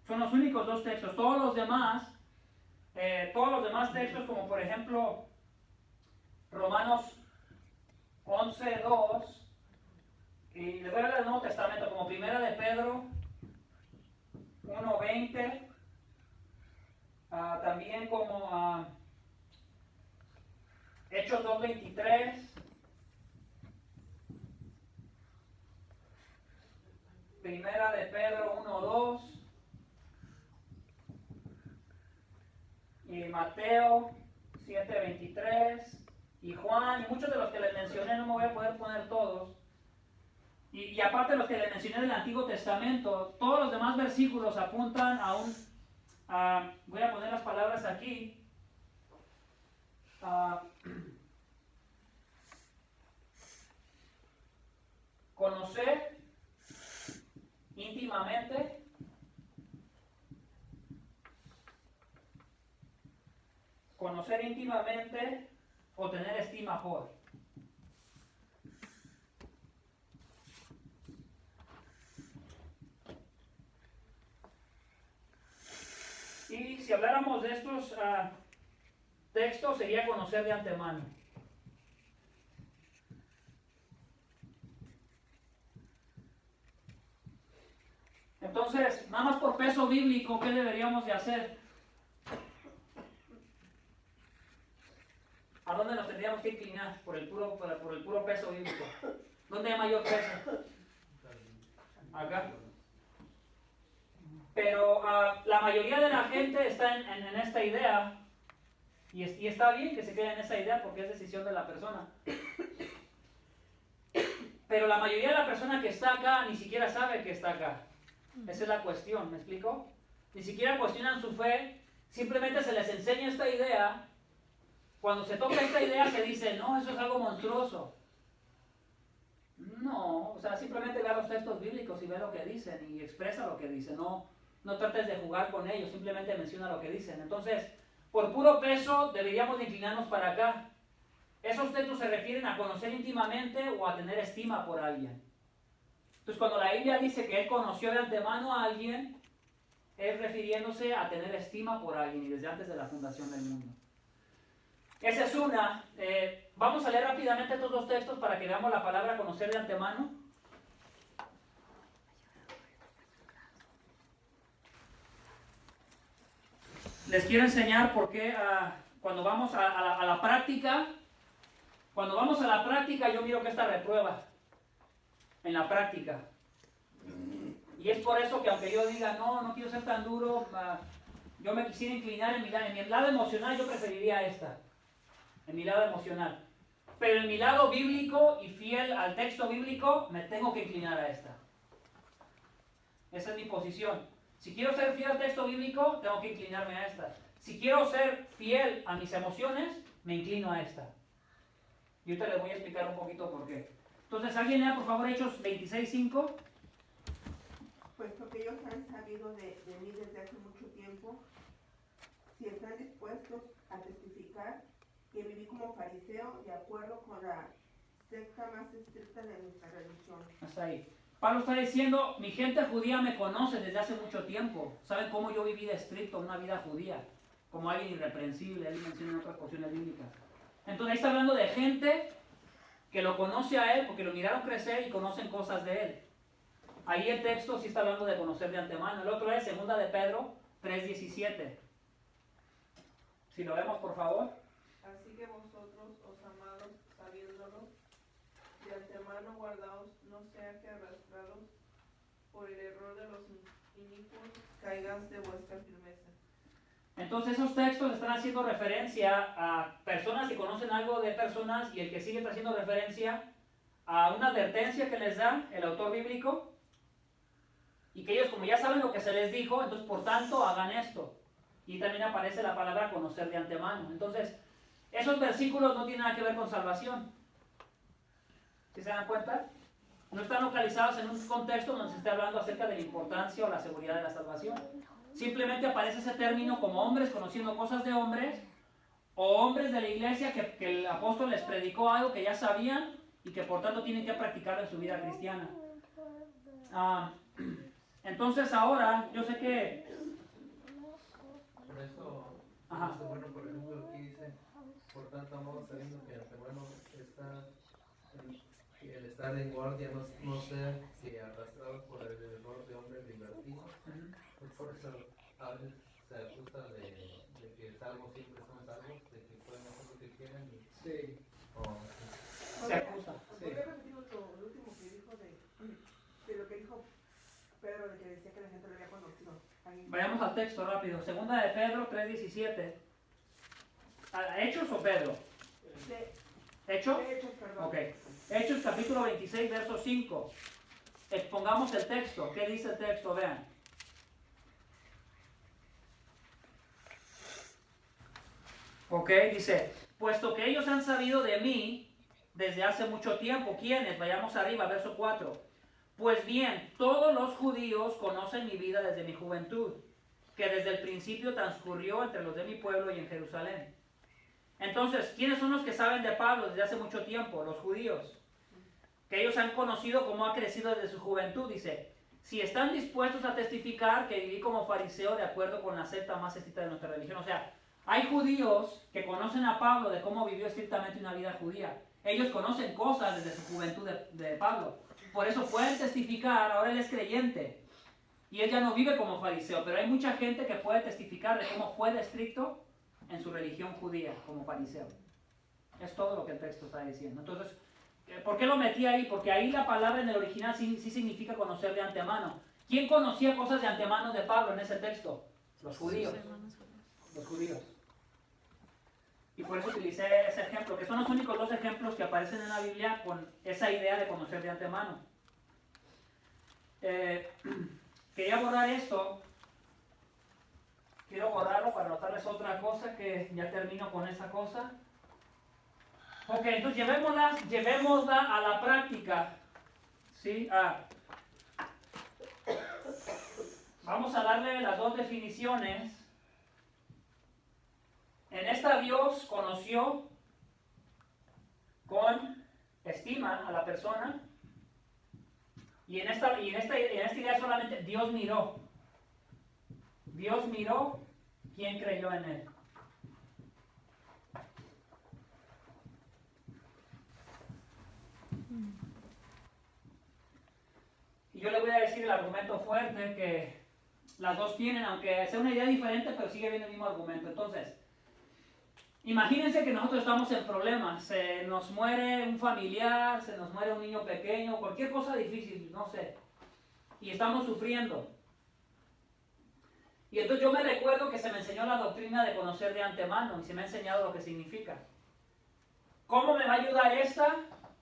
Son los únicos dos textos. Todos los demás textos, como por ejemplo Romanos 11.2, y les voy a hablar del Nuevo Testamento, como Primera de Pedro 1.20, también como Hechos 2.23, Primera de Pedro 1.2, y Mateo 7.23, y Juan, y muchos de los que les mencioné, no me voy a poder poner todos. Y aparte de los que les mencioné del Antiguo Testamento, todos los demás versículos apuntan voy a poner las palabras aquí, conocer íntimamente, o tener estima por. Y si habláramos de estos textos, sería conocer de antemano. Entonces, nada más por peso bíblico, ¿qué deberíamos de hacer? ¿A dónde nos tendríamos que inclinar por el puro peso bíblico? ¿Dónde hay mayor peso? Acá. Pero la mayoría de la gente está en esta idea, y está bien que se quede en esa idea porque es decisión de la persona. Pero la mayoría de la persona que está acá ni siquiera sabe que está acá. Esa es la cuestión, ¿me explico? Ni siquiera cuestionan su fe, simplemente se les enseña esta idea. Cuando se toca esta idea se dice, no, eso es algo monstruoso. No, o sea, simplemente vea los textos bíblicos y ve lo que dicen y expresa lo que dicen. No trates de jugar con ellos, simplemente menciona lo que dicen. Entonces, por puro peso deberíamos de inclinarnos para acá. Esos textos se refieren a conocer íntimamente o a tener estima por alguien. Entonces, cuando la Biblia dice que él conoció de antemano a alguien, es refiriéndose a tener estima por alguien y desde antes de la fundación del mundo. Esa es una. Vamos a leer rápidamente estos dos textos para que veamos la palabra conocer de antemano. Les quiero enseñar por qué cuando vamos a la práctica, yo miro que esta reprueba en la práctica. Y es por eso que aunque yo diga, no quiero ser tan duro, yo me quisiera inclinar en mi lado emocional, yo preferiría esta. En mi lado emocional. Pero en mi lado bíblico y fiel al texto bíblico, me tengo que inclinar a esta. Esa es mi posición. Si quiero ser fiel al texto bíblico, tengo que inclinarme a esta. Si quiero ser fiel a mis emociones, me inclino a esta. Y ahorita les voy a explicar un poquito por qué. Entonces, ¿alguien lea por favor Hechos 26:5? Puesto que ellos han sabido de mí desde hace mucho tiempo, si están dispuestos a testificar que viví como fariseo de acuerdo con la secta más estricta de nuestra religión. Hasta ahí. Pablo está diciendo, mi gente judía me conoce desde hace mucho tiempo. Saben cómo yo viví de estricto una vida judía, como alguien irreprensible. Él menciona en otras porciones bíblicas. Entonces ahí está hablando de gente que lo conoce a él porque lo miraron crecer y conocen cosas de él. Ahí el texto sí está hablando de conocer de antemano. El otro es 2 de Pedro 3:17. Si lo vemos, por favor. Así que vosotros, amados, sabiéndolo, de antemano guardaos, no sea que arrastrados por el error de los inicuos, caigas de vuestra firmeza. Entonces esos textos están haciendo referencia a personas que conocen algo de personas y el que sigue está haciendo referencia a una advertencia que les da el autor bíblico y que ellos como ya saben lo que se les dijo, entonces por tanto hagan esto. Y también aparece la palabra conocer de antemano. Entonces, esos versículos no tienen nada que ver con salvación. ¿Sí se dan cuenta? No están localizados en un contexto donde se esté hablando acerca de la importancia o la seguridad de la salvación. Simplemente aparece ese término como hombres conociendo cosas de hombres o hombres de la iglesia que el apóstol les predicó algo que ya sabían y que por tanto tienen que practicarlo en su vida cristiana. Entonces ahora, yo sé que... Por eso, bueno, por ejemplo, aquí dice, por tanto, amado, sabiendo que antemano está el estar en guardia, no sea que arrastrados por el error de hombres libertinos. Pues por eso a veces se acusa de que salvos siempre son salvos, de que pueden hacer lo que quieran y... Sí. Se acusa. ¿Podría repetir lo último que dijo de lo que dijo Pedro, de que decía que la gente lo había conocido? Vayamos al texto rápido. 2 de Pedro 3:17. ¿Hechos o Pedro? ¿Hechos? Hechos, perdón. Ok. Hechos capítulo 26, verso 5. Expongamos el texto. ¿Qué dice el texto? Vean. Ok, dice, puesto que ellos han sabido de mí desde hace mucho tiempo. ¿Quiénes? Vayamos arriba, verso 4. Pues bien, todos los judíos conocen mi vida desde mi juventud, que desde el principio transcurrió entre los de mi pueblo y en Jerusalén. Entonces, ¿quiénes son los que saben de Pablo desde hace mucho tiempo? Los judíos. Que ellos han conocido cómo ha crecido desde su juventud. Dice, si están dispuestos a testificar que viví como fariseo de acuerdo con la secta más estricta de nuestra religión. O sea, hay judíos que conocen a Pablo de cómo vivió estrictamente una vida judía. Ellos conocen cosas desde su juventud de Pablo. Por eso pueden testificar, ahora él es creyente. Y él ya no vive como fariseo, pero hay mucha gente que puede testificar de cómo fue de estricto en su religión judía como fariseo. Es todo lo que el texto está diciendo. Entonces, ¿por qué lo metí ahí? Porque ahí la palabra en el original sí significa conocer de antemano. ¿Quién conocía cosas de antemano de Pablo en ese texto? Los judíos. Los judíos. Y por eso utilicé ese ejemplo, que son los únicos dos ejemplos que aparecen en la Biblia con esa idea de conocer de antemano. Quería borrar esto. Quiero borrarlo para notarles otra cosa, que ya termino con esa cosa. Ok, entonces llevémosla a la práctica. ¿Sí? Vamos a darle las dos definiciones. En esta Dios conoció con estima a la persona. Y en esta idea solamente Dios miró. Dios miró, ¿quién creyó en él? Y yo le voy a decir el argumento fuerte que las dos tienen, aunque sea una idea diferente, pero sigue viendo el mismo argumento. Entonces, imagínense que nosotros estamos en problemas, se nos muere un familiar, se nos muere un niño pequeño, cualquier cosa difícil, no sé, y estamos sufriendo. Y entonces yo me recuerdo que se me enseñó la doctrina de conocer de antemano y se me ha enseñado lo que significa. ¿Cómo me va a ayudar esta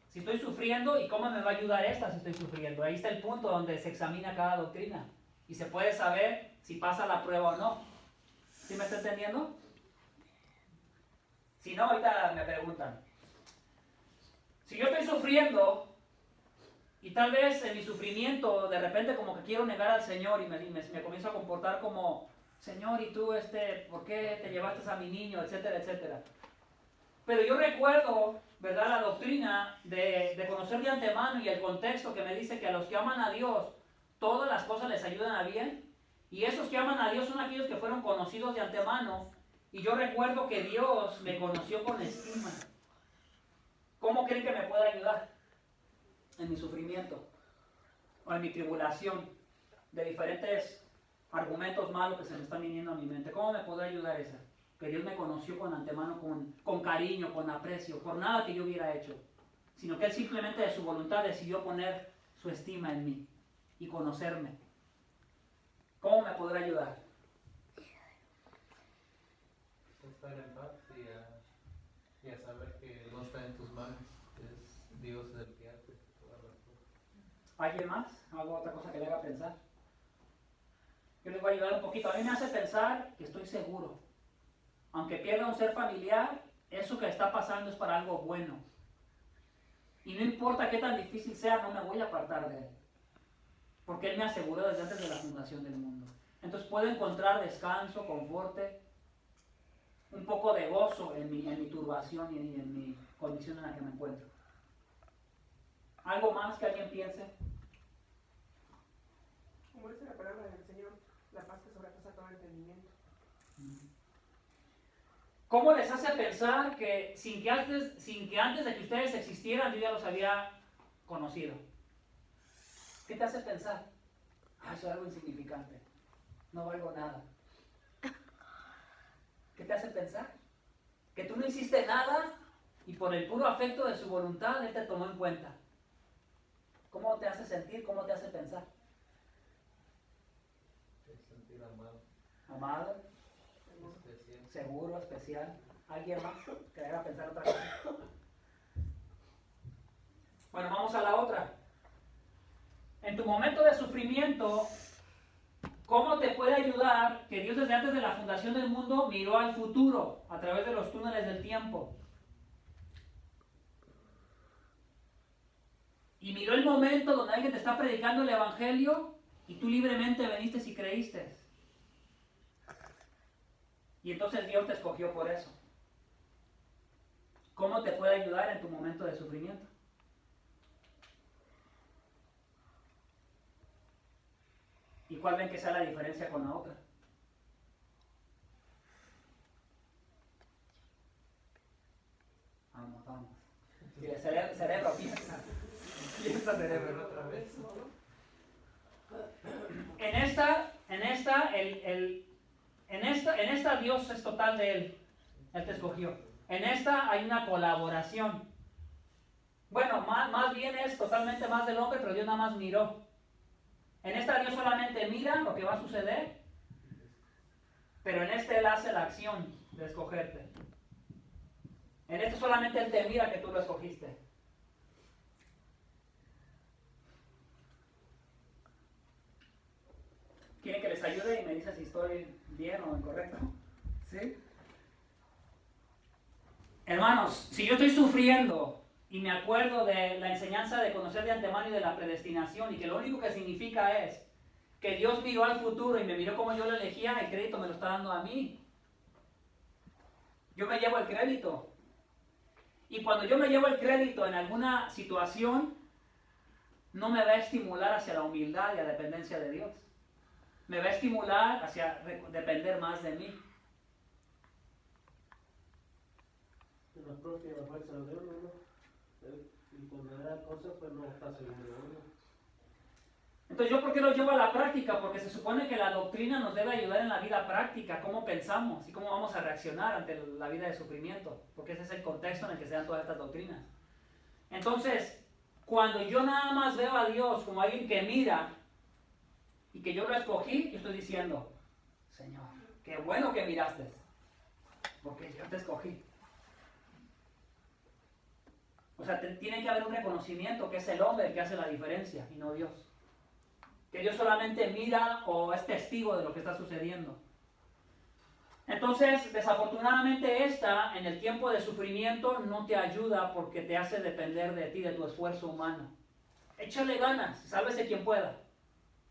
si estoy sufriendo y cómo me va a ayudar esta si estoy sufriendo? Ahí está el punto donde se examina cada doctrina y se puede saber si pasa la prueba o no. ¿Sí me está entendiendo? Si no, ahorita me preguntan. Si yo estoy sufriendo y tal vez en mi sufrimiento de repente como que quiero negar al Señor y me comienzo a comportar como, Señor, y tú, ¿por qué te llevaste a mi niño? Etcétera, etcétera. Pero yo recuerdo, ¿verdad?, la doctrina de conocer de antemano y el contexto que me dice que a los que aman a Dios, todas las cosas les ayudan a bien. Y esos que aman a Dios son aquellos que fueron conocidos de antemano. Y yo recuerdo que Dios me conoció con estima. ¿Cómo creen que me puede ayudar en mi sufrimiento o en mi tribulación de diferentes argumentos malos que se me están viniendo a mi mente? ¿Cómo me puede ayudar esa? Que Dios me conoció con antemano, con cariño, con aprecio, por nada que yo hubiera hecho, sino que Él simplemente de su voluntad decidió poner su estima en mí y conocerme. ¿Cómo me podrá ayudar? Estar en paz y a saber que no está en tus manos, es Dios el que hace todas las cosas. ¿Alguien más? ¿Algo otra cosa que le haga pensar? Yo les voy a ayudar un poquito. A mí me hace pensar que estoy seguro. Aunque pierda un ser familiar, eso que está pasando es para algo bueno. Y no importa qué tan difícil sea, no me voy a apartar de Él. Porque Él me aseguró desde antes de la fundación del mundo. Entonces puedo encontrar descanso, conforte, un poco de gozo en mi turbación y en mi condición en la que me encuentro. ¿Algo más que alguien piense? Como dice la palabra del Señor, la paz que sobrepasa todo entendimiento. ¿Cómo les hace pensar que sin que antes de que ustedes existieran, yo ya los había conocido? ¿Qué te hace pensar? Eso es algo insignificante. No valgo nada. ¿Qué te hace pensar? Que tú no hiciste nada y por el puro afecto de su voluntad Él te tomó en cuenta. ¿Cómo te hace sentir? ¿Cómo te hace pensar? Sentir amado. Amado, Especial. seguro, especial. ¿Alguien más que le haga pensar otra cosa? Bueno, vamos a la otra. En tu momento de sufrimiento, ¿cómo te puede ayudar que Dios desde antes de la fundación del mundo miró al futuro a través de los túneles del tiempo? Y miró el momento donde alguien te está predicando el Evangelio y tú libremente veniste y creíste. Y entonces Dios te escogió por eso. ¿Cómo te puede ayudar en tu momento de sufrimiento? ¿Y cuál ven que sea la diferencia con la otra? Vamos. Sí, el cerebro piensa. Piensa cerebro. Otra vez. En esta Dios es total de Él. Él te escogió. En esta hay una colaboración. Bueno, más bien es totalmente más del hombre, pero Dios nada más miró. En esta Dios solamente mira lo que va a suceder, pero en este Él hace la acción de escogerte. En este solamente Él te mira que tú lo escogiste. ¿Quieren que les ayude y me dice si estoy bien o incorrecto? ¿Sí? Hermanos, si yo estoy sufriendo y me acuerdo de la enseñanza de conocer de antemano y de la predestinación, y que lo único que significa es que Dios miró al futuro y me miró como yo lo elegía, el crédito me lo está dando a mí. Yo me llevo el crédito. Y cuando yo me llevo el crédito en alguna situación, no me va a estimular hacia la humildad y la dependencia de Dios. Me va a estimular hacia depender más de mí. La propia fuerza de uno, ¿no? Y cuando era cosas, pues no está seguro de uno. Entonces, ¿yo por qué lo llevo a la práctica? Porque se supone que la doctrina nos debe ayudar en la vida práctica, cómo pensamos y cómo vamos a reaccionar ante la vida de sufrimiento, porque ese es el contexto en el que se dan todas estas doctrinas. Entonces, cuando yo nada más veo a Dios como alguien que mira y que yo lo escogí, yo estoy diciendo, Señor, qué bueno que miraste, porque yo te escogí. O sea, tiene que haber un reconocimiento que es el hombre el que hace la diferencia y no Dios. Que Dios solamente mira o es testigo de lo que está sucediendo. Entonces, desafortunadamente en el tiempo de sufrimiento, no te ayuda porque te hace depender de ti, de tu esfuerzo humano. Échale ganas, sálvese quien pueda.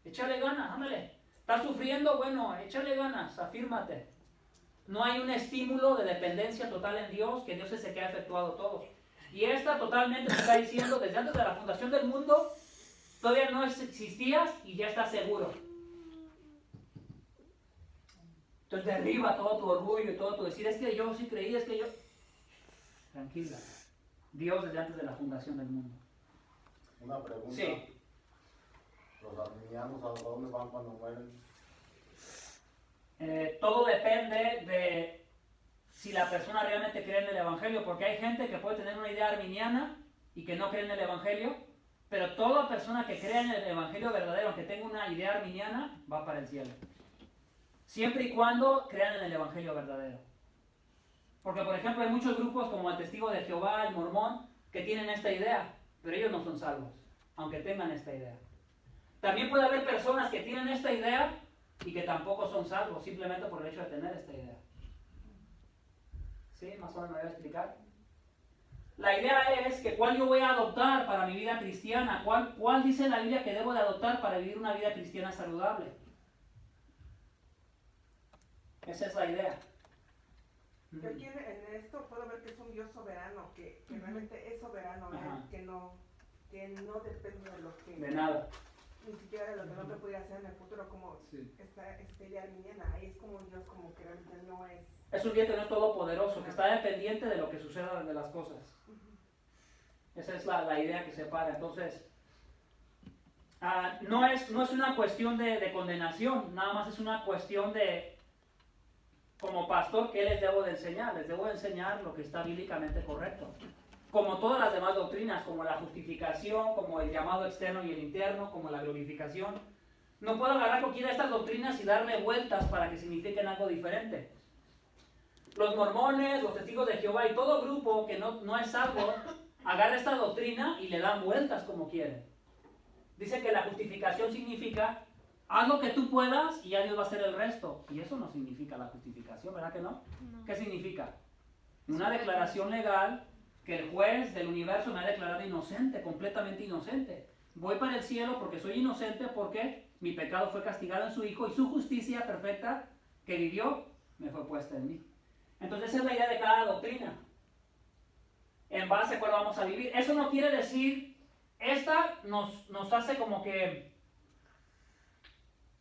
Échale ganas, ándale. ¿Estás sufriendo? Bueno, échale ganas, afírmate. No hay un estímulo de dependencia total en Dios, que Dios es el que ha efectuado todo. Y esta totalmente te está diciendo, desde antes de la fundación del mundo, todavía no existías y ya estás seguro. Entonces derriba todo tu orgullo y todo tu decir, es que yo sí creí, es que yo... Tranquila. Dios desde antes de la fundación del mundo. Una pregunta. Sí. ¿Los arminianos a dónde van cuando mueren? Todo depende de si la persona realmente cree en el Evangelio, porque hay gente que puede tener una idea arminiana y que no cree en el Evangelio, pero toda persona que crea en el Evangelio verdadero, aunque tenga una idea arminiana, va para el cielo. Siempre y cuando crean en el Evangelio verdadero. Porque, por ejemplo, hay muchos grupos como el Testigo de Jehová, el Mormón, que tienen esta idea, pero ellos no son salvos, aunque tengan esta idea. También puede haber personas que tienen esta idea y que tampoco son salvos, simplemente por el hecho de tener esta idea. ¿Sí? Más o menos me voy a explicar. La idea es que cuál yo voy a adoptar para mi vida cristiana, cuál dice la Biblia que debo de adoptar para vivir una vida cristiana saludable. Esa es la idea. Yo aquí en esto puedo ver que es un Dios soberano, que realmente es soberano, que no depende de lo que... De nada. Ni siquiera de lo que no te pudiera hacer en el futuro, como Sí. esta idea arminiana. Ahí es como un Dios como que realmente no es... Es un Dios que no es todopoderoso, que está dependiente de lo que suceda de las cosas. Esa es la idea que separa. Entonces, no es una cuestión de condenación, nada más es una cuestión de, como pastor, ¿qué les debo de enseñar? Les debo de enseñar lo que está bíblicamente correcto. Como todas las demás doctrinas, como la justificación, como el llamado externo y el interno, como la glorificación. No puedo agarrar cualquiera de estas doctrinas y darle vueltas para que signifiquen algo diferente. Los mormones, los testigos de Jehová y todo grupo que no es salvo, agarra esta doctrina y le dan vueltas como quieren. Dice que la justificación significa, haz lo que tú puedas y ya Dios va a hacer el resto. Y eso no significa la justificación, ¿verdad que no? ¿Qué significa? Una declaración legal que el juez del universo me ha declarado inocente, completamente inocente. Voy para el cielo porque soy inocente, porque mi pecado fue castigado en su Hijo y su justicia perfecta que vivió me fue puesta en mí. Entonces esa es la idea de cada doctrina. En base a cuál vamos a vivir. Eso no quiere decir, esta nos hace como que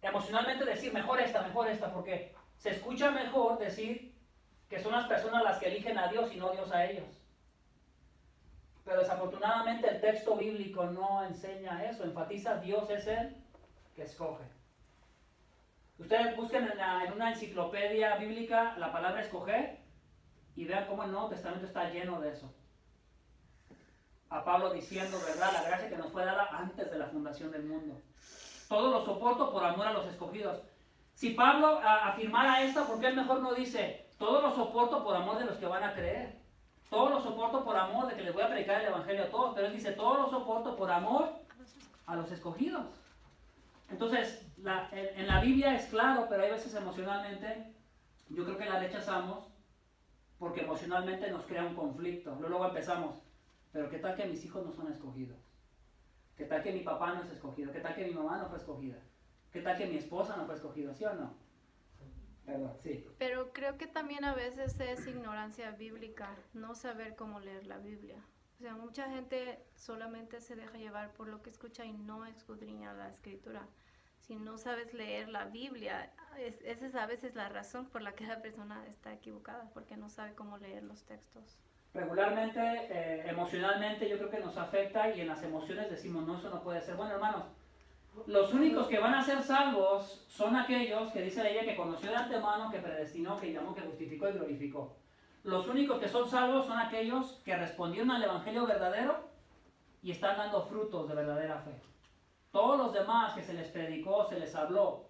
emocionalmente decir mejor esta, porque se escucha mejor decir que son las personas las que eligen a Dios y no Dios a ellos. Pero desafortunadamente el texto bíblico no enseña eso, enfatiza Dios es el que escoge. Ustedes busquen en una enciclopedia bíblica la palabra escoger y vean cómo el Nuevo Testamento está lleno de eso. A Pablo diciendo, ¿verdad?, la gracia que nos fue dada antes de la fundación del mundo. Todo lo soporto por amor a los escogidos. Si Pablo afirmara esto, ¿por qué él mejor no dice, todo lo soporto por amor de los que van a creer? Todo lo soporto por amor de que les voy a predicar el evangelio a todos. Pero él dice, todo lo soporto por amor a los escogidos. Entonces, en la Biblia es claro, pero hay veces emocionalmente, yo creo que la rechazamos porque emocionalmente nos crea un conflicto. Luego empezamos, pero ¿qué tal que mis hijos no son escogidos? ¿Qué tal que mi papá no es escogido? ¿Qué tal que mi mamá no fue escogida? ¿Qué tal que mi esposa no fue escogida? ¿Sí o no? Perdón, sí. Pero creo que también a veces es ignorancia bíblica, no saber cómo leer la Biblia. O sea, mucha gente solamente se deja llevar por lo que escucha y no escudriña la escritura. Si no sabes leer la Biblia, esa es a veces la razón por la que la persona está equivocada, porque no sabe cómo leer los textos. Regularmente, emocionalmente, yo creo que nos afecta y en las emociones decimos, no, eso no puede ser. Bueno, hermanos, los únicos que van a ser salvos son aquellos que dice la Biblia que conoció de antemano, que predestinó, que llamó, que justificó y glorificó. Los únicos que son salvos son aquellos que respondieron al evangelio verdadero y están dando frutos de verdadera fe. Todos los demás que se les predicó, se les habló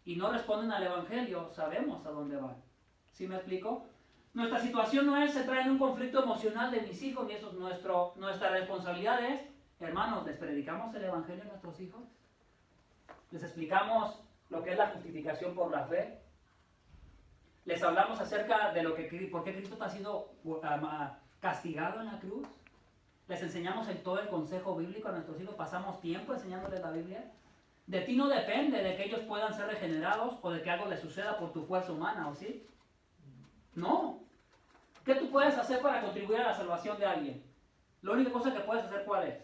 y no responden al evangelio, sabemos a dónde van. ¿Sí me explico? Nuestra situación no es entrar en un conflicto emocional de mis hijos, ni eso es nuestra responsabilidad es, hermanos, ¿les predicamos el evangelio a nuestros hijos? ¿Les explicamos lo que es la justificación por la fe? ¿Les hablamos acerca de por qué Cristo está siendo castigado en la cruz? ¿Les enseñamos todo el consejo bíblico a nuestros hijos? ¿Pasamos tiempo enseñándoles la Biblia? De ti no depende de que ellos puedan ser regenerados o de que algo les suceda por tu fuerza humana, ¿o sí? No. ¿Qué tú puedes hacer para contribuir a la salvación de alguien? La única cosa que puedes hacer, ¿cuál es?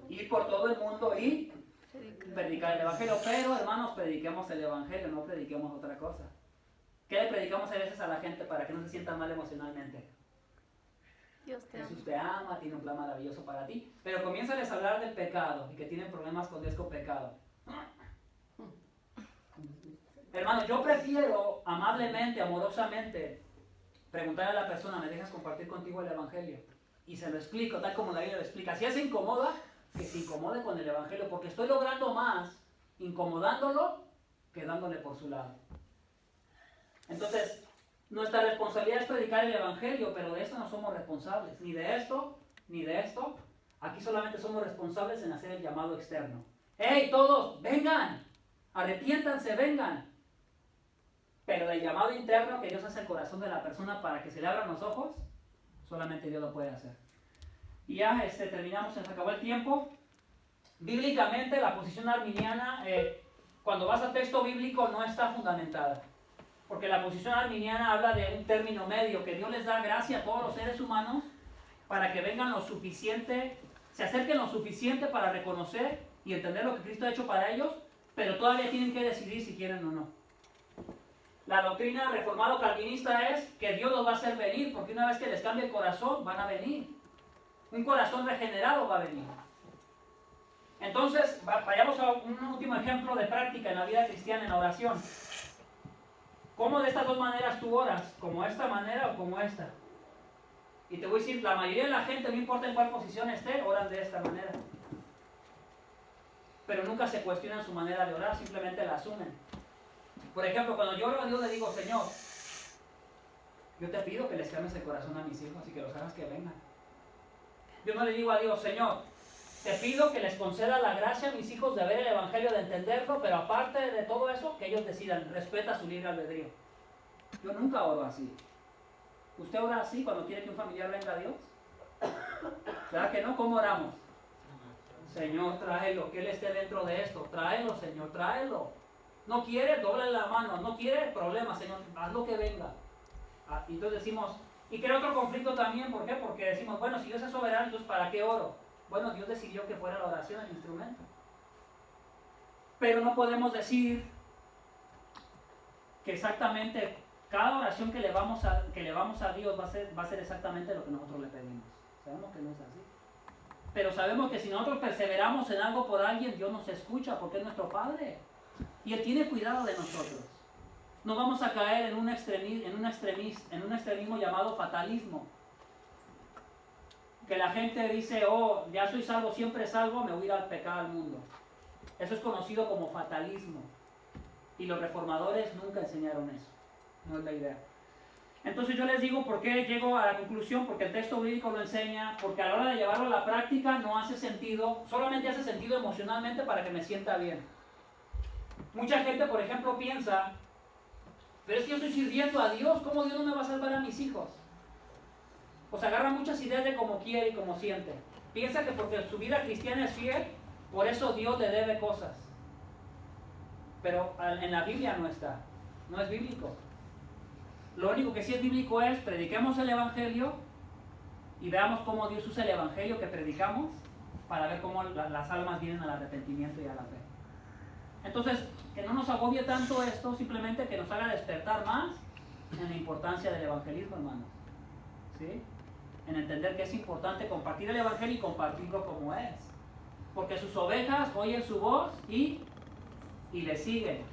Ir por todo el mundo y predicar el evangelio. Pero, hermanos, prediquemos el evangelio, no prediquemos otra cosa. ¿Qué le predicamos a veces a la gente para que no se sientan mal emocionalmente? Dios te ama. Jesús te ama, tiene un plan maravilloso para ti. Pero comiénzales a hablar del pecado y que tienen problemas con Dios con pecado. Hermano, yo prefiero amablemente, amorosamente, preguntarle a la persona, ¿me dejas compartir contigo el evangelio? Y se lo explico, tal como la Biblia lo explica. Si él se incomoda, que se incomode con el evangelio, porque estoy logrando más incomodándolo que dándole por su lado. Entonces, nuestra responsabilidad es predicar el evangelio, pero de esto no somos responsables, ni de esto, ni de esto. Aquí solamente somos responsables en hacer el llamado externo. ¡Hey, todos, vengan! Arrepiéntanse, vengan. Pero del llamado interno que Dios hace al corazón de la persona para que se le abran los ojos, solamente Dios lo puede hacer. Y ya terminamos, se nos acabó el tiempo. Bíblicamente la posición arminiana, cuando vas al texto bíblico, no está fundamentada. Porque la posición arminiana habla de un término medio, que Dios les da gracia a todos los seres humanos para que vengan lo suficiente, se acerquen lo suficiente para reconocer y entender lo que Cristo ha hecho para ellos, pero todavía tienen que decidir si quieren o no. La doctrina reformado calvinista es que Dios los va a hacer venir, porque una vez que les cambie el corazón, van a venir. Un corazón regenerado va a venir. Entonces, vayamos a un último ejemplo de práctica en la vida cristiana, en la oración. ¿Cómo de estas dos maneras tú oras? ¿Como esta manera o como esta? Y te voy a decir, la mayoría de la gente, no importa en cuál posición esté, oran de esta manera. Pero nunca se cuestionan su manera de orar, simplemente la asumen. Por ejemplo, cuando yo oro a Dios le digo, Señor, yo te pido que les cambies el corazón a mis hijos y que los hagas que vengan. Yo no le digo a Dios, Señor, te pido que les conceda la gracia a mis hijos de ver el evangelio, de entenderlo, pero aparte de todo eso, que ellos decidan, respeta su libre albedrío. Yo nunca oro así. ¿Usted ora así cuando quiere que un familiar venga a Dios? ¿Verdad que no? ¿Cómo oramos? Señor, tráelo, que Él esté dentro de esto. Tráelo, Señor, tráelo. No quiere, doble la mano. No quiere, problema, Señor, haz lo que venga. Entonces decimos, y crea otro conflicto también, ¿por qué? Porque decimos, bueno, si Dios es soberano, entonces ¿para qué oro? Bueno, Dios decidió que fuera la oración el instrumento. Pero no podemos decir que exactamente cada oración que le vamos a Dios va a ser exactamente lo que nosotros le pedimos. Sabemos que no es así. Pero sabemos que si nosotros perseveramos en algo por alguien, Dios nos escucha porque es nuestro Padre. Y Él tiene cuidado de nosotros. No vamos a caer en un extremismo llamado fatalismo. Que la gente dice, oh, ya soy salvo, siempre salvo, me voy a ir al pecado al mundo. Eso es conocido como fatalismo. Y los reformadores nunca enseñaron eso. No es la idea. Entonces yo les digo por qué llego a la conclusión, porque el texto bíblico lo enseña, porque a la hora de llevarlo a la práctica no hace sentido, solamente hace sentido emocionalmente para que me sienta bien. Mucha gente, por ejemplo, piensa, pero es que yo estoy sirviendo a Dios, ¿cómo Dios no me va a salvar a mis hijos? Pues agarra muchas ideas de cómo quiere y cómo siente. Piensa que porque su vida cristiana es fiel, por eso Dios le debe cosas. Pero en la Biblia no está, no es bíblico. Lo único que sí es bíblico es prediquemos el Evangelio y veamos cómo Dios usa el Evangelio que predicamos para ver cómo las almas vienen al arrepentimiento y a la fe. Entonces, que no nos agobie tanto esto, simplemente que nos haga despertar más en la importancia del evangelismo, hermanos. ¿Sí? En entender que es importante compartir el Evangelio y compartirlo como es. Porque sus ovejas oyen su voz y le siguen.